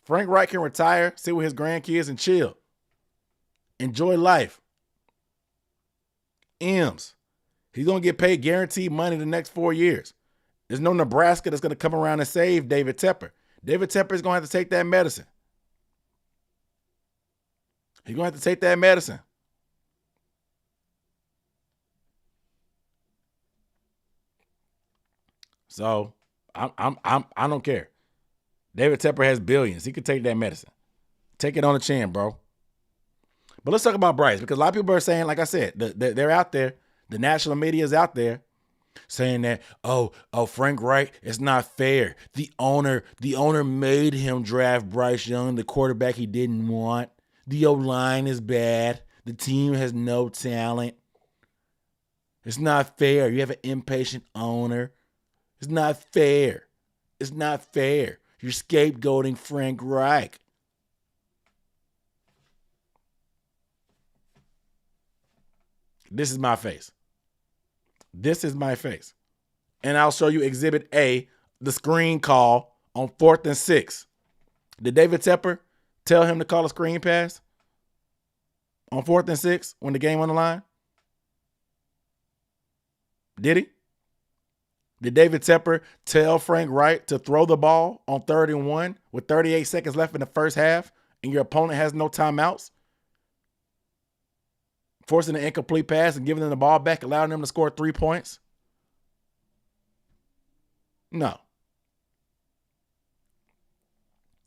Frank Reich can retire, sit with his grandkids, and chill. Enjoy life. M's. He's going to get paid guaranteed money the next 4 years. There's no Nebraska that's going to come around and save David Tepper. David Tepper is going to have to take that medicine. He's going to have to take that medicine. So I don't care. David Tepper has billions. He could take that medicine. Take it on the chin, bro. But let's talk about Bryce, because a lot of people are saying, like I said, they're out there. The national media is out there saying that, oh, Frank Reich, it's not fair. The owner made him draft Bryce Young, the quarterback he didn't want. The O-line is bad. The team has no talent. It's not fair. You have an impatient owner. It's not fair. It's not fair. You're scapegoating Frank Reich. This is my face. This is my face. And I'll show you Exhibit A, the screen call on 4th and 6. Did David Tepper tell him to call a screen pass on 4th and 6 when the game on the line? Did he? Did David Tepper tell Frank Reich to throw the ball on 3rd and 1 with 38 seconds left in the first half and your opponent has no timeouts? Forcing an incomplete pass and giving them the ball back, allowing them to score 3 points? No.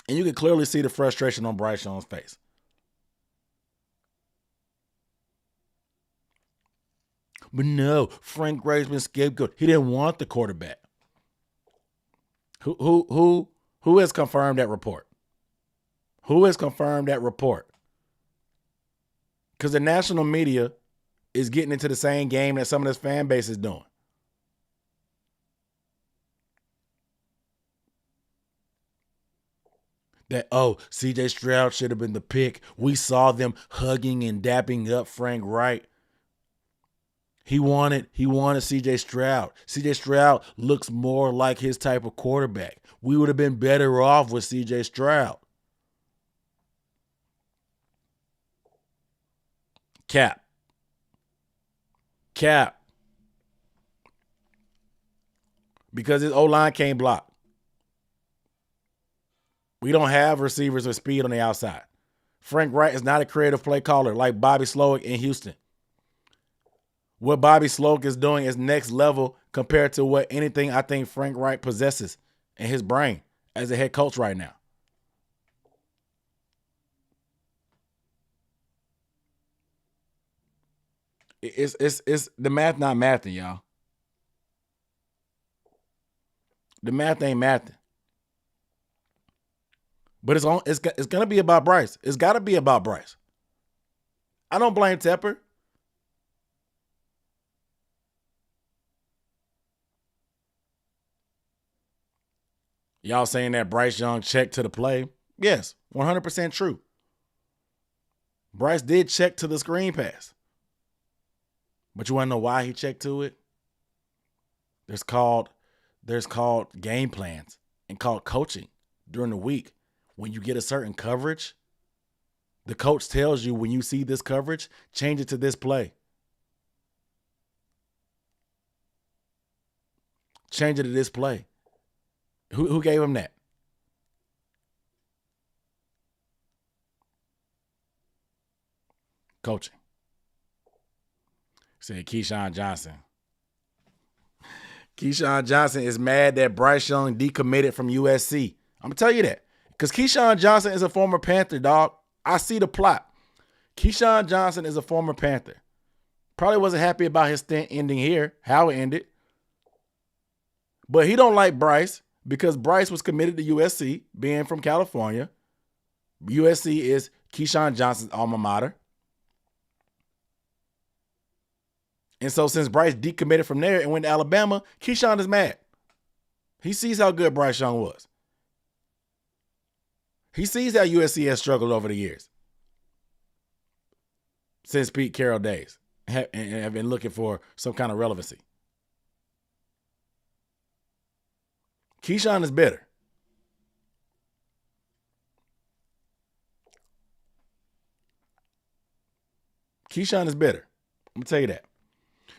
And you can clearly see the frustration on Bryce Young's face. But no, Frank Reich's been scapegoat. He didn't want the quarterback. Who has confirmed that report? Who has confirmed that report? Because the national media is getting into the same game that some of this fan base is doing. That, CJ Stroud should have been the pick. We saw them hugging and dapping up Frank Reich. He wanted CJ Stroud. CJ Stroud looks more like his type of quarterback. We would have been better off with CJ Stroud. Cap. Because his O-line can't block. We don't have receivers with speed on the outside. Frank Reich is not a creative play caller like Bobby Slowick in Houston. What Bobby Slowick is doing is next level compared to what anything I think Frank Reich possesses in his brain as a head coach right now. It's the math not mathing, y'all. The math ain't mathing. But it's gonna be about Bryce. It's gotta be about Bryce. I don't blame Tepper. Y'all saying that Bryce Young checked to the play? Yes, 100% true. Bryce did check to the screen pass. But you want to know why he checked to it? There's called game plans and called coaching during the week. When you get a certain coverage, the coach tells you, when you see this coverage, change it to this play. Change it to this play. Who gave him that? Coaching. Said Keyshawn Johnson. Keyshawn Johnson is mad that Bryce Young decommitted from USC. I'm going to tell you that. Because Keyshawn Johnson is a former Panther, dog. I see the plot. Keyshawn Johnson is a former Panther. Probably wasn't happy about his stint ending here, how it ended. But he don't like Bryce because Bryce was committed to USC, being from California. USC is Keyshawn Johnson's alma mater. And so since Bryce decommitted from there and went to Alabama, Keyshawn is mad. He sees how good Bryce Young was. He sees how USC has struggled over the years since Pete Carroll days and have been looking for some kind of relevancy. Keyshawn is bitter. Keyshawn is bitter. I'm going to tell you that.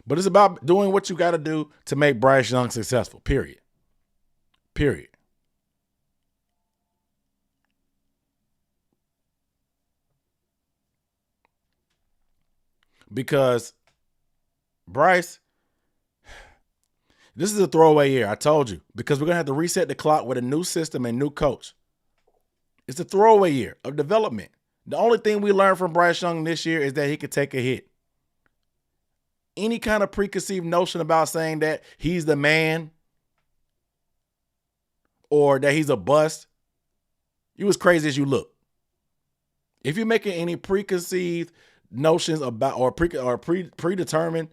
But it's about doing what you got to do to make Bryce Young successful, period. Period. Because Bryce, this is a throwaway year. I told you. Because we're going to have to reset the clock with a new system and new coach. It's a throwaway year of development. The only thing we learned from Bryce Young this year is that he could take a hit. Any kind of preconceived notion about saying that he's the man or that he's a bust, you as crazy as you look. If you're making any preconceived notions about or predetermined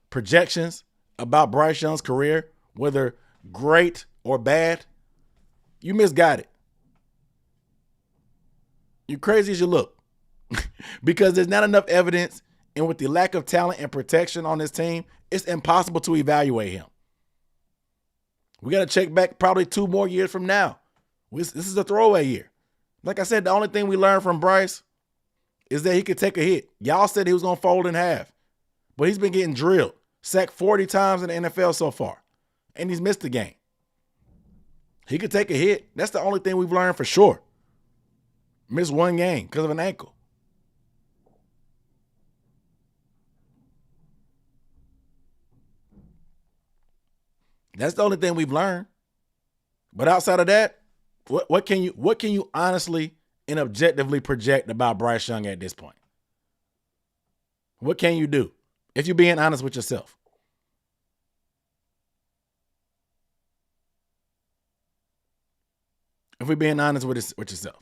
projections about Bryce Young's career, whether great or bad, you misguided. You're crazy as you look. Because there's not enough evidence, and with the lack of talent and protection on this team, it's impossible to evaluate him. We got to check back probably 2 more years from now. This is a throwaway year. Like I said, the only thing we learned from Bryce is that he could take a hit. Y'all said he was going to fold in half, but he's been getting drilled, sacked 40 times in the NFL so far, and he's missed the game. He could take a hit. That's the only thing we've learned for sure. Missed 1 game because of an ankle. That's the only thing we've learned. But outside of that, what can you honestly and objectively project about Bryce Young at this point? What can you do if you're being honest with yourself? If we're being honest with yourself.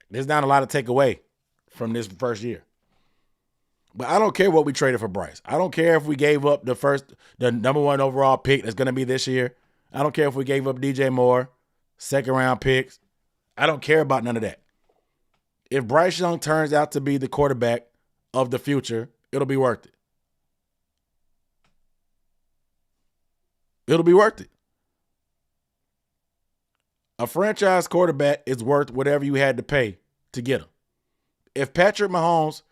There's not a lot to take away from this first year. But I don't care what we traded for Bryce. I don't care if we gave up the number 1 overall pick that's going to be this year. I don't care if we gave up DJ Moore, 2nd round picks. I don't care about none of that. If Bryce Young turns out to be the quarterback of the future, it'll be worth it. It'll be worth it. A franchise quarterback is worth whatever you had to pay to get him. If Patrick Mahomes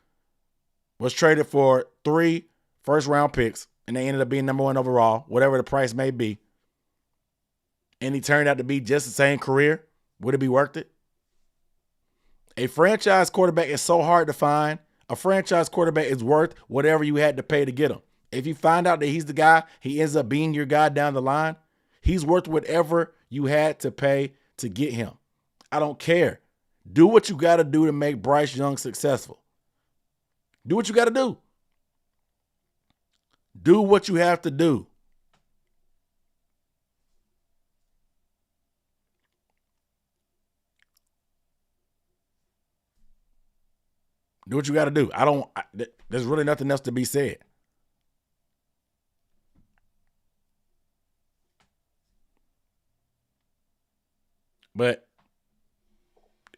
was traded for 3 first-round picks, and they ended up being number 1 overall, whatever the price may be, and he turned out to be just the same career, would it be worth it? A franchise quarterback is so hard to find. A franchise quarterback is worth whatever you had to pay to get him. If you find out that he's the guy, he ends up being your guy down the line, he's worth whatever you had to pay to get him. I don't care. Do what you got to do to make Bryce Young successful. Do what you got to do. Do what you have to do. Do what you got to do. There's really nothing else to be said. But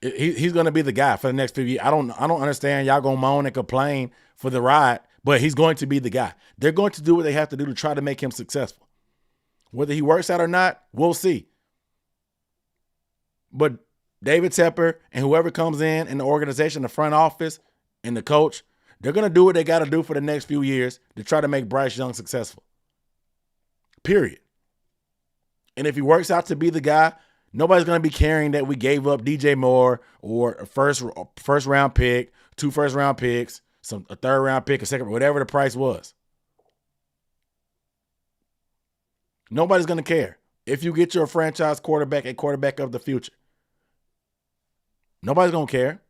he's going to be the guy for the next few years. I don't understand y'all going to moan and complain for the ride, but he's going to be the guy. They're going to do what they have to do to try to make him successful. Whether he works out or not, we'll see. But David Tepper and whoever comes in the organization, the front office, and the coach, they're going to do what they got to do for the next few years to try to make Bryce Young successful. Period. And if he works out to be the guy, nobody's going to be caring that we gave up DJ Moore or a first round pick, 2 first-round picks, a 3rd-round pick, a 2nd, whatever the price was. Nobody's going to care if you get your franchise quarterback, a quarterback of the future. Nobody's going to care.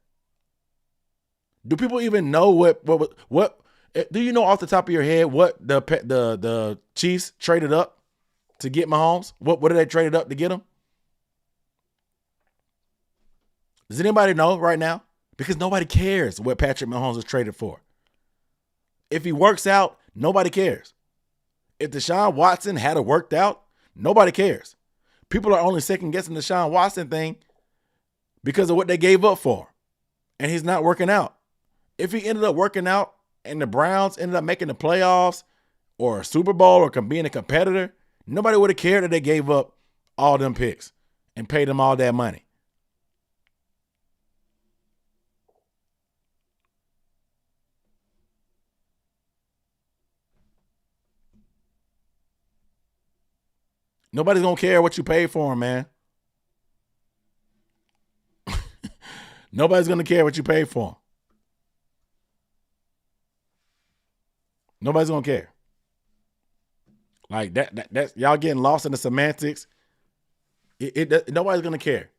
Do people even know what do you know off the top of your head what the Chiefs traded up to get Mahomes? What did they trade up to get him? Does anybody know right now? Because nobody cares what Patrick Mahomes was traded for. If he works out, nobody cares. If Deshaun Watson had it worked out, nobody cares. People are only second guessing the Deshaun Watson thing because of what they gave up for him. And he's not working out. If he ended up working out and the Browns ended up making the playoffs or a Super Bowl or being a competitor, nobody would have cared that they gave up all them picks and paid them all that money. Nobody's going to care what you paid for him, man. Nobody's going to care what you paid for him. Nobody's going to care. Like that's y'all getting lost in the semantics. Nobody's going to care.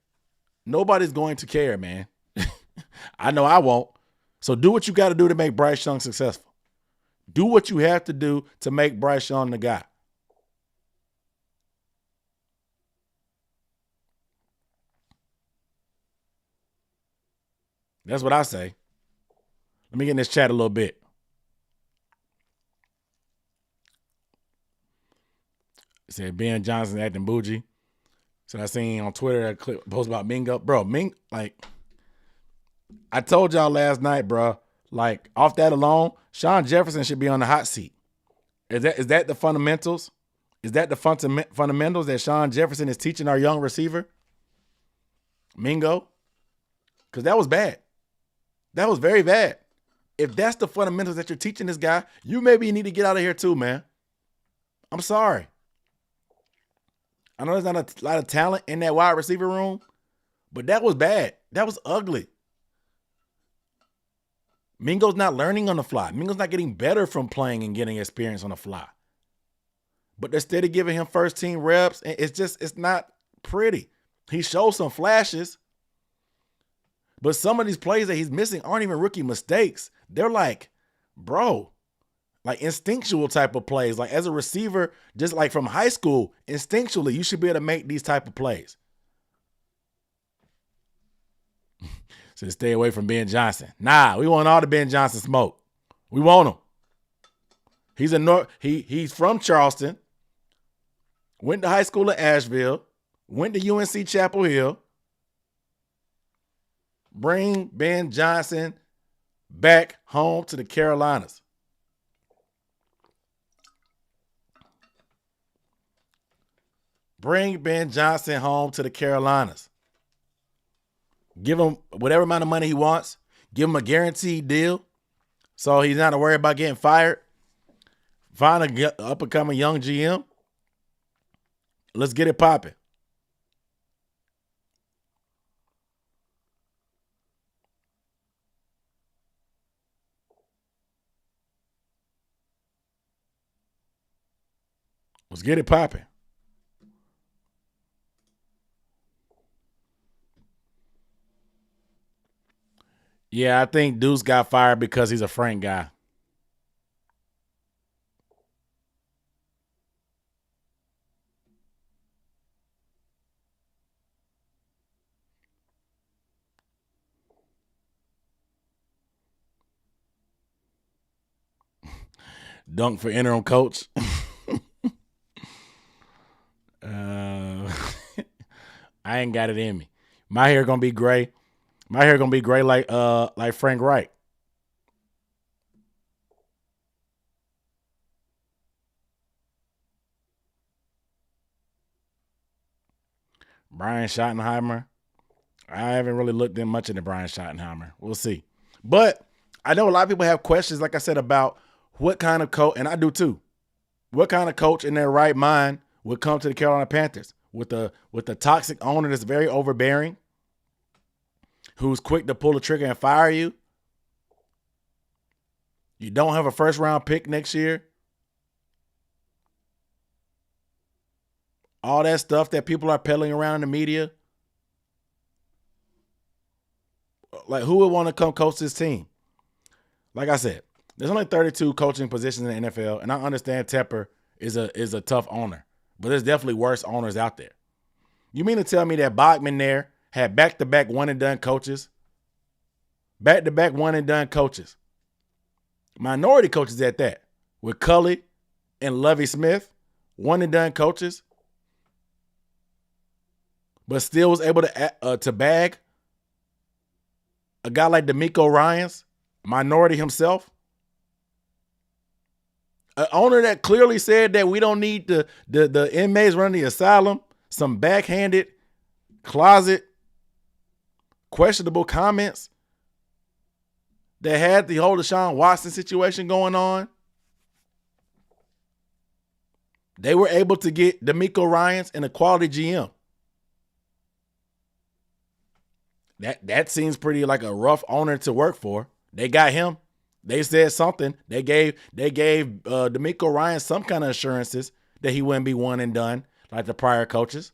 Nobody's going to care, man. I know I won't. So do what you got to do to make Bryce Young successful. Do what you have to do to make Bryce Young the guy. That's what I say. Let me get in this chat a little bit. It said Ben Johnson acting bougie. So I seen on Twitter a clip post about Mingo. Bro, like I told y'all last night, bro, like off that alone, Sean Jefferson should be on the hot seat. Is that the fundamentals? Is that the fundamentals that Sean Jefferson is teaching our young receiver? Mingo? Because that was bad. That was very bad. If that's the fundamentals that you're teaching this guy, you maybe need to get out of here too, man. I'm sorry. I know there's not a lot of talent in that wide receiver room, but that was bad. That was ugly. Mingo's not learning on the fly. Mingo's not getting better from playing and getting experience on the fly. But instead of giving him first team reps, it's not pretty. He shows some flashes, but some of these plays that he's missing aren't even rookie mistakes. They're like, bro, like instinctual type of plays. Like as a receiver, just like from high school, instinctually, you should be able to make these type of plays. So stay away from Ben Johnson. Nah, we want all the Ben Johnson smoke. We want him. He's from Charleston. Went to high school in Asheville. Went to UNC Chapel Hill. Bring Ben Johnson back home to the Carolinas. Bring Ben Johnson home to the Carolinas. Give him whatever amount of money he wants. Give him a guaranteed deal so he's not worried about getting fired. Find a up-and-coming young GM. Let's get it popping. Let's get it popping. Yeah, I think Deuce got fired because he's a Frank guy. Dunk for interim coach. I ain't got it in me. My hair gonna be gray. My hair gonna be gray like Frank Reich. Brian Schottenheimer. I haven't really looked in much into Brian Schottenheimer. We'll see. But I know a lot of people have questions, like I said, about what kind of coach, and I do too. What kind of coach in their right mind would come to the Carolina Panthers with the toxic owner that's very overbearing, who's quick to pull the trigger and fire you? You don't have a first-round pick next year. All that stuff that people are peddling around in the media. Like, who would want to come coach this team? Like I said, there's only 32 coaching positions in the NFL, and I understand Tepper is a tough owner, but there's definitely worse owners out there. You mean to tell me that Bachman there had back-to-back one-and-done coaches Back-to-back one-and-done coaches. Minority coaches at that. With Cully and Lovie Smith, one-and-done coaches. But still was able to bag a guy like D'Amico Ryans, minority himself. An owner that clearly said that we don't need the inmates running the asylum. Some backhanded, closet, questionable comments that had the whole Deshaun Watson situation going on. They were able to get D'Amico Ryans and a quality GM. That seems pretty like a rough owner to work for. They got him. They said something. They gave D'Amico Ryans some kind of assurances that he wouldn't be one and done like the prior coaches.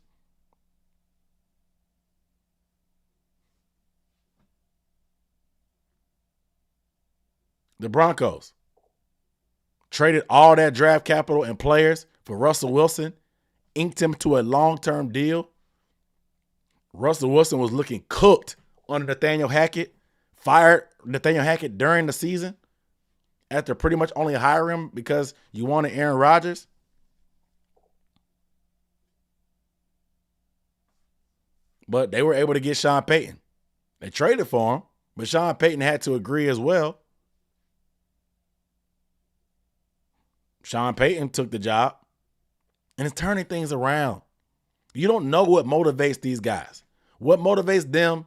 The Broncos traded all that draft capital and players for Russell Wilson, inked him to a long-term deal. Russell Wilson was looking cooked under Nathaniel Hackett, fired Nathaniel Hackett during the season after pretty much only hiring him because you wanted Aaron Rodgers. But they were able to get Sean Payton. They traded for him, but Sean Payton had to agree as well. Sean Payton took the job and is turning things around. You don't know what motivates these guys. What motivates them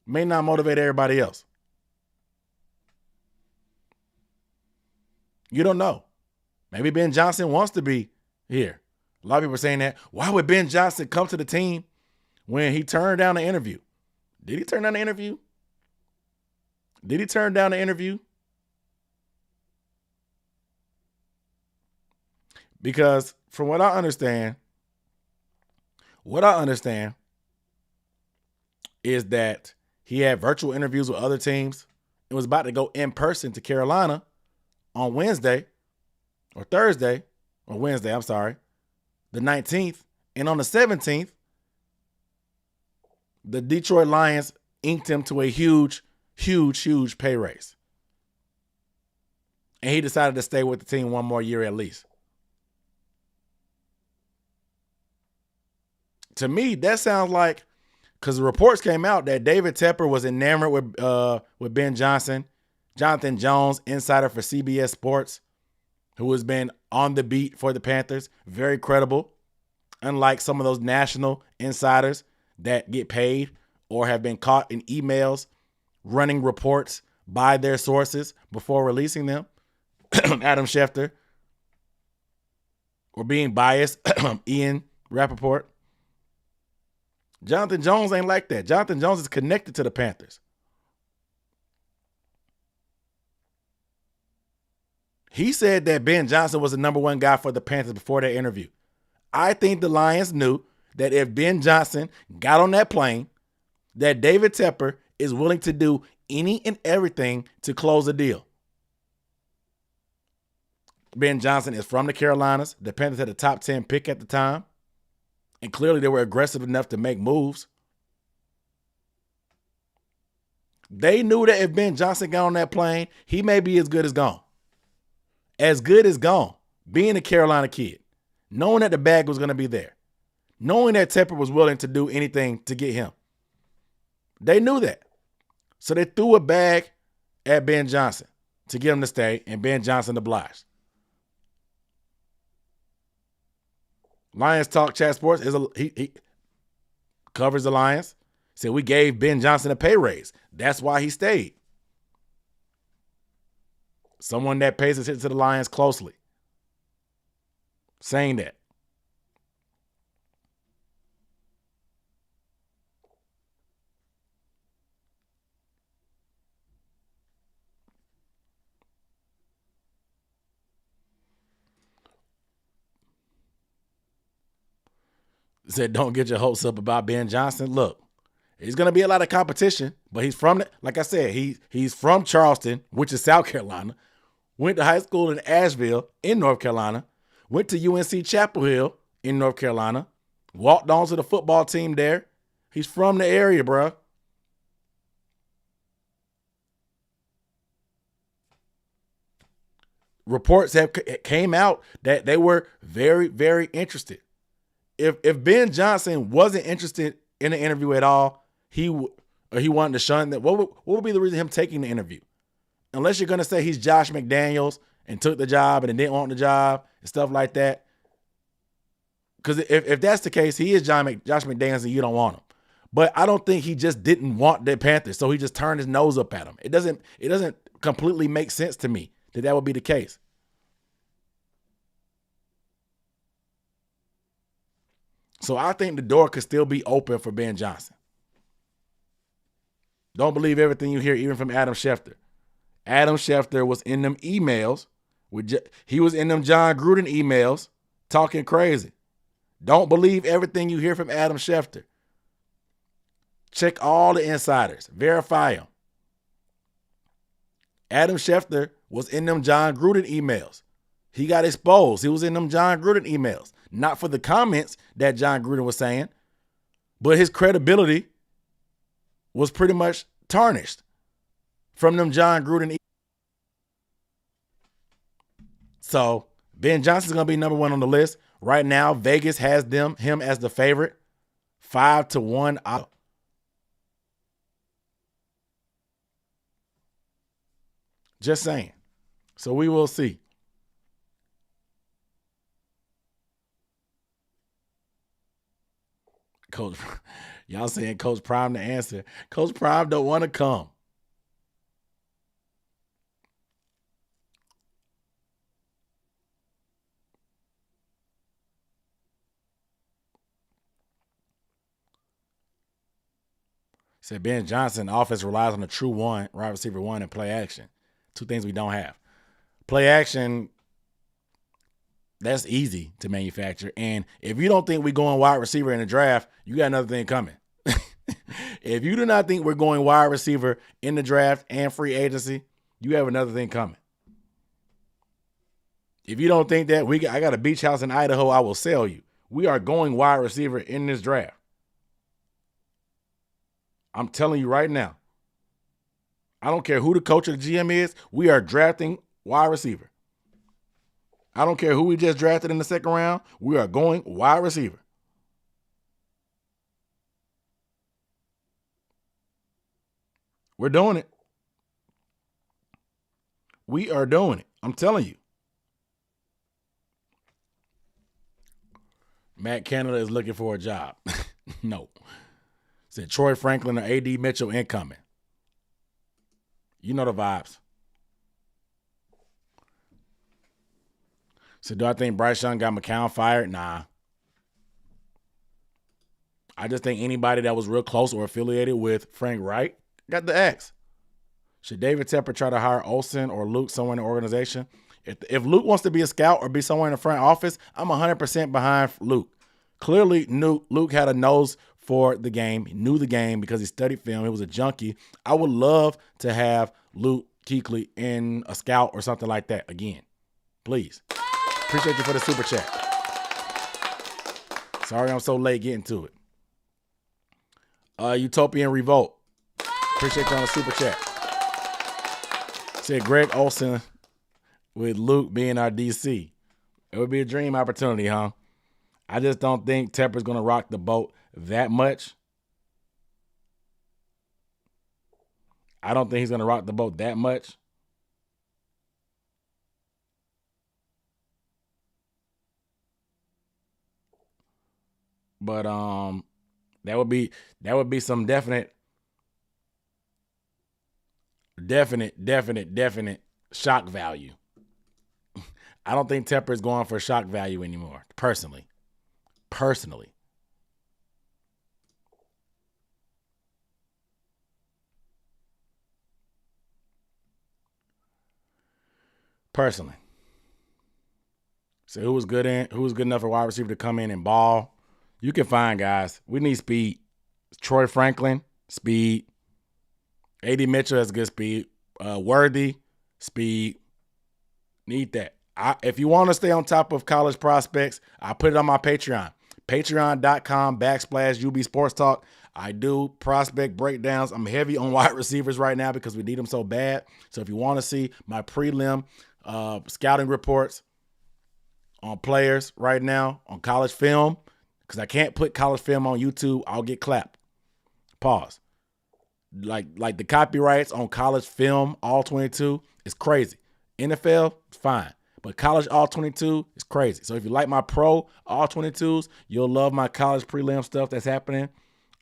may not motivate everybody else. You don't know. Maybe Ben Johnson wants to be here. A lot of people are saying that. Why would Ben Johnson come to the team when he turned down the interview? Did he turn down the interview? Did he turn down the interview? Because from what I understand is that he had virtual interviews with other teams and was about to go in person to Carolina on Wednesday, the 19th. And on the 17th, the Detroit Lions inked him to a huge pay raise. And he decided to stay with the team one more year at least. To me, that sounds like, because the reports came out that David Tepper was enamored with Ben Johnson. Jonathan Jones, insider for CBS Sports, who has been on the beat for the Panthers, very credible, unlike some of those national insiders that get paid or have been caught in emails running reports by their sources before releasing them. Adam Schefter, or being biased, Ian Rappaport. Jonathan Jones ain't like that. Jonathan Jones is connected to the Panthers. He said that Ben Johnson was the number one guy for the Panthers before that interview. I think the Lions knew that if Ben Johnson got on that plane, that David Tepper is willing to do any and everything to close a deal. Ben Johnson is from the Carolinas. The Panthers had a top 10 pick at the time. And clearly they were aggressive enough to make moves. They knew that if Ben Johnson got on that plane, he may be as good as gone. As good as gone. Being a Carolina kid. Knowing that the bag was going to be there. Knowing that Tepper was willing to do anything to get him. They knew that. So they threw a bag at Ben Johnson to get him to stay, and Ben Johnson obliged. Lions Talk Chat Sports he covers the Lions. Said we gave Ben Johnson a pay raise. That's why he stayed. Someone that pays attention to the Lions closely saying that. Said, don't get your hopes up about Ben Johnson. Look, he's going to be a lot of competition, but he's from, like I said, he's from Charleston, which is South Carolina, went to high school in Asheville in North Carolina, went to UNC Chapel Hill in North Carolina, walked on to the football team there. He's from the area, bro. reports have came out that they were very, very interested. If Ben Johnson wasn't interested in the interview at all, he wanted to shun that. What would be the reason him taking the interview? Unless you're gonna say he's Josh McDaniels and took the job and didn't want the job and stuff like that. Because if that's the case, he is Josh McDaniels and you don't want him. But I don't think he just didn't want the Panthers, so he just turned his nose up at him. It doesn't completely make sense to me that would be the case. So I think the door could still be open for Ben Johnson. Don't believe everything you hear, even from Adam Schefter. Adam Schefter was in them emails. He was in them John Gruden emails talking crazy. Don't believe everything you hear from Adam Schefter. Check all the insiders. Verify them. Adam Schefter was in them John Gruden emails. He got exposed. He was in them John Gruden emails. Not for the comments that John Gruden was saying, but his credibility was pretty much tarnished from them John Gruden emails. So Ben Johnson's going to be number one on the list. Right now, Vegas has him as the favorite. 5-1 out. Just saying. So we will see. Coach, y'all saying Coach Prime the answer. Coach Prime don't want to come. Said Ben Johnson, offense relies on a true wide receiver one, and play action. Two things we don't have. Play action, that's easy to manufacture. And if you don't think we're going wide receiver in the draft, you got another thing coming. If you do not think we're going wide receiver in the draft and free agency, you have another thing coming. If you don't think that I got a beach house in Idaho, I will sell you. We are going wide receiver in this draft. I'm telling you right now. I don't care who the coach or the GM is. We are drafting wide receiver. I don't care who we just drafted in the second round. We are going wide receiver. We're doing it. We are doing it. I'm telling you. Matt Canada is looking for a job. No. Said Troy Franklin or A.D. Mitchell incoming. You know the vibes. So do I think Bryce Young got McCown fired? Nah. I just think anybody that was real close or affiliated with Frank Reich got the X. Should David Tepper try to hire Olsen or Luke somewhere in the organization? If Luke wants to be a scout or be somewhere in the front office, I'm 100% behind Luke. Clearly, Luke had a nose for the game. He knew the game because he studied film. He was a junkie. I would love to have Luke Kuechly in a scout or something like that again. Please. Appreciate you for the super chat. Sorry I'm so late getting to it. Utopian Revolt. Appreciate you on the super chat. Said Greg Olsen with Luke being our DC. It would be a dream opportunity, huh? I just don't think Tepper's going to rock the boat that much. I don't think he's going to rock the boat that much. But that would be some definite shock value. I don't think Tepper is going for shock value anymore, personally. Personally. So who was good enough for wide receiver to come in and ball? You can find guys. We need speed. Troy Franklin, speed. A.D. Mitchell has good speed. Worthy, speed. Need that. If you want to stay on top of college prospects, I put it on my Patreon. Patreon.com/UB Sports Talk. I do prospect breakdowns. I'm heavy on wide receivers right now because we need them so bad. So if you want to see my prelim scouting reports on players right now on college film, because I can't put college film on YouTube. I'll get clapped. Pause. Like the copyrights on college film, all 22, is crazy. NFL, fine. But college all 22 is crazy. So if you like my pro all 22s, you'll love my college prelim stuff that's happening.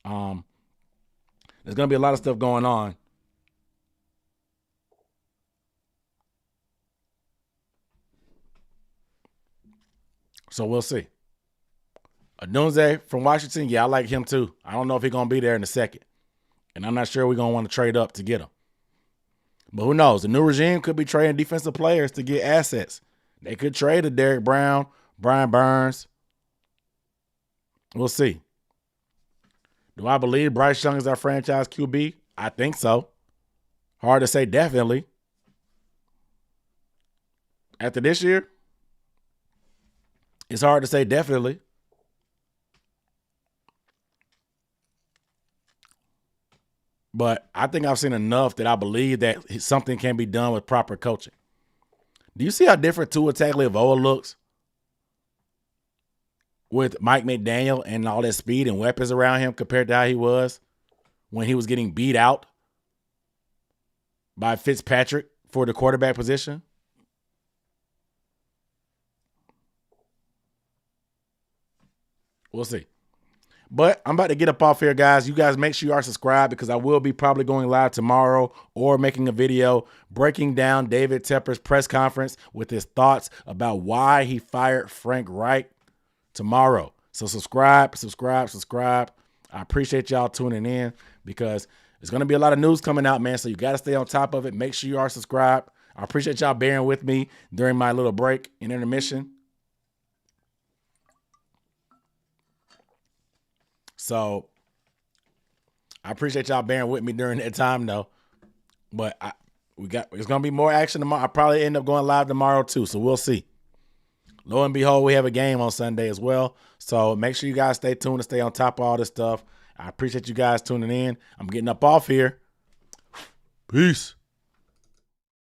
There's going to be a lot of stuff going on. So we'll see. Odunze from Washington, yeah, I like him too. I don't know if he's going to be there in a second. And I'm not sure we're going to want to trade up to get him. But who knows? The new regime could be trading defensive players to get assets. They could trade a Derrick Brown, Brian Burns. We'll see. Do I believe Bryce Young is our franchise QB? I think so. Hard to say definitely. After this year, it's hard to say definitely. But I think I've seen enough that I believe that something can be done with proper coaching. Do you see how different Tua Tagovailoa looks with Mike McDaniel and all that speed and weapons around him compared to how he was when he was getting beat out by Fitzpatrick for the quarterback position? We'll see. But I'm about to get up off here, guys. You guys make sure you are subscribed, because I will be probably going live tomorrow or making a video breaking down David Tepper's press conference with his thoughts about why he fired Frank Reich tomorrow. So subscribe. I appreciate y'all tuning in, because there's going to be a lot of news coming out, man. So you got to stay on top of it. Make sure you are subscribed. I appreciate y'all bearing with me during my little break and intermission. So I appreciate y'all bearing with me during that time, though. But it's gonna be more action tomorrow. I probably end up going live tomorrow too, so we'll see. Lo and behold, we have a game on Sunday as well. So make sure you guys stay tuned and stay on top of all this stuff. I appreciate you guys tuning in. I'm getting up off here. Peace.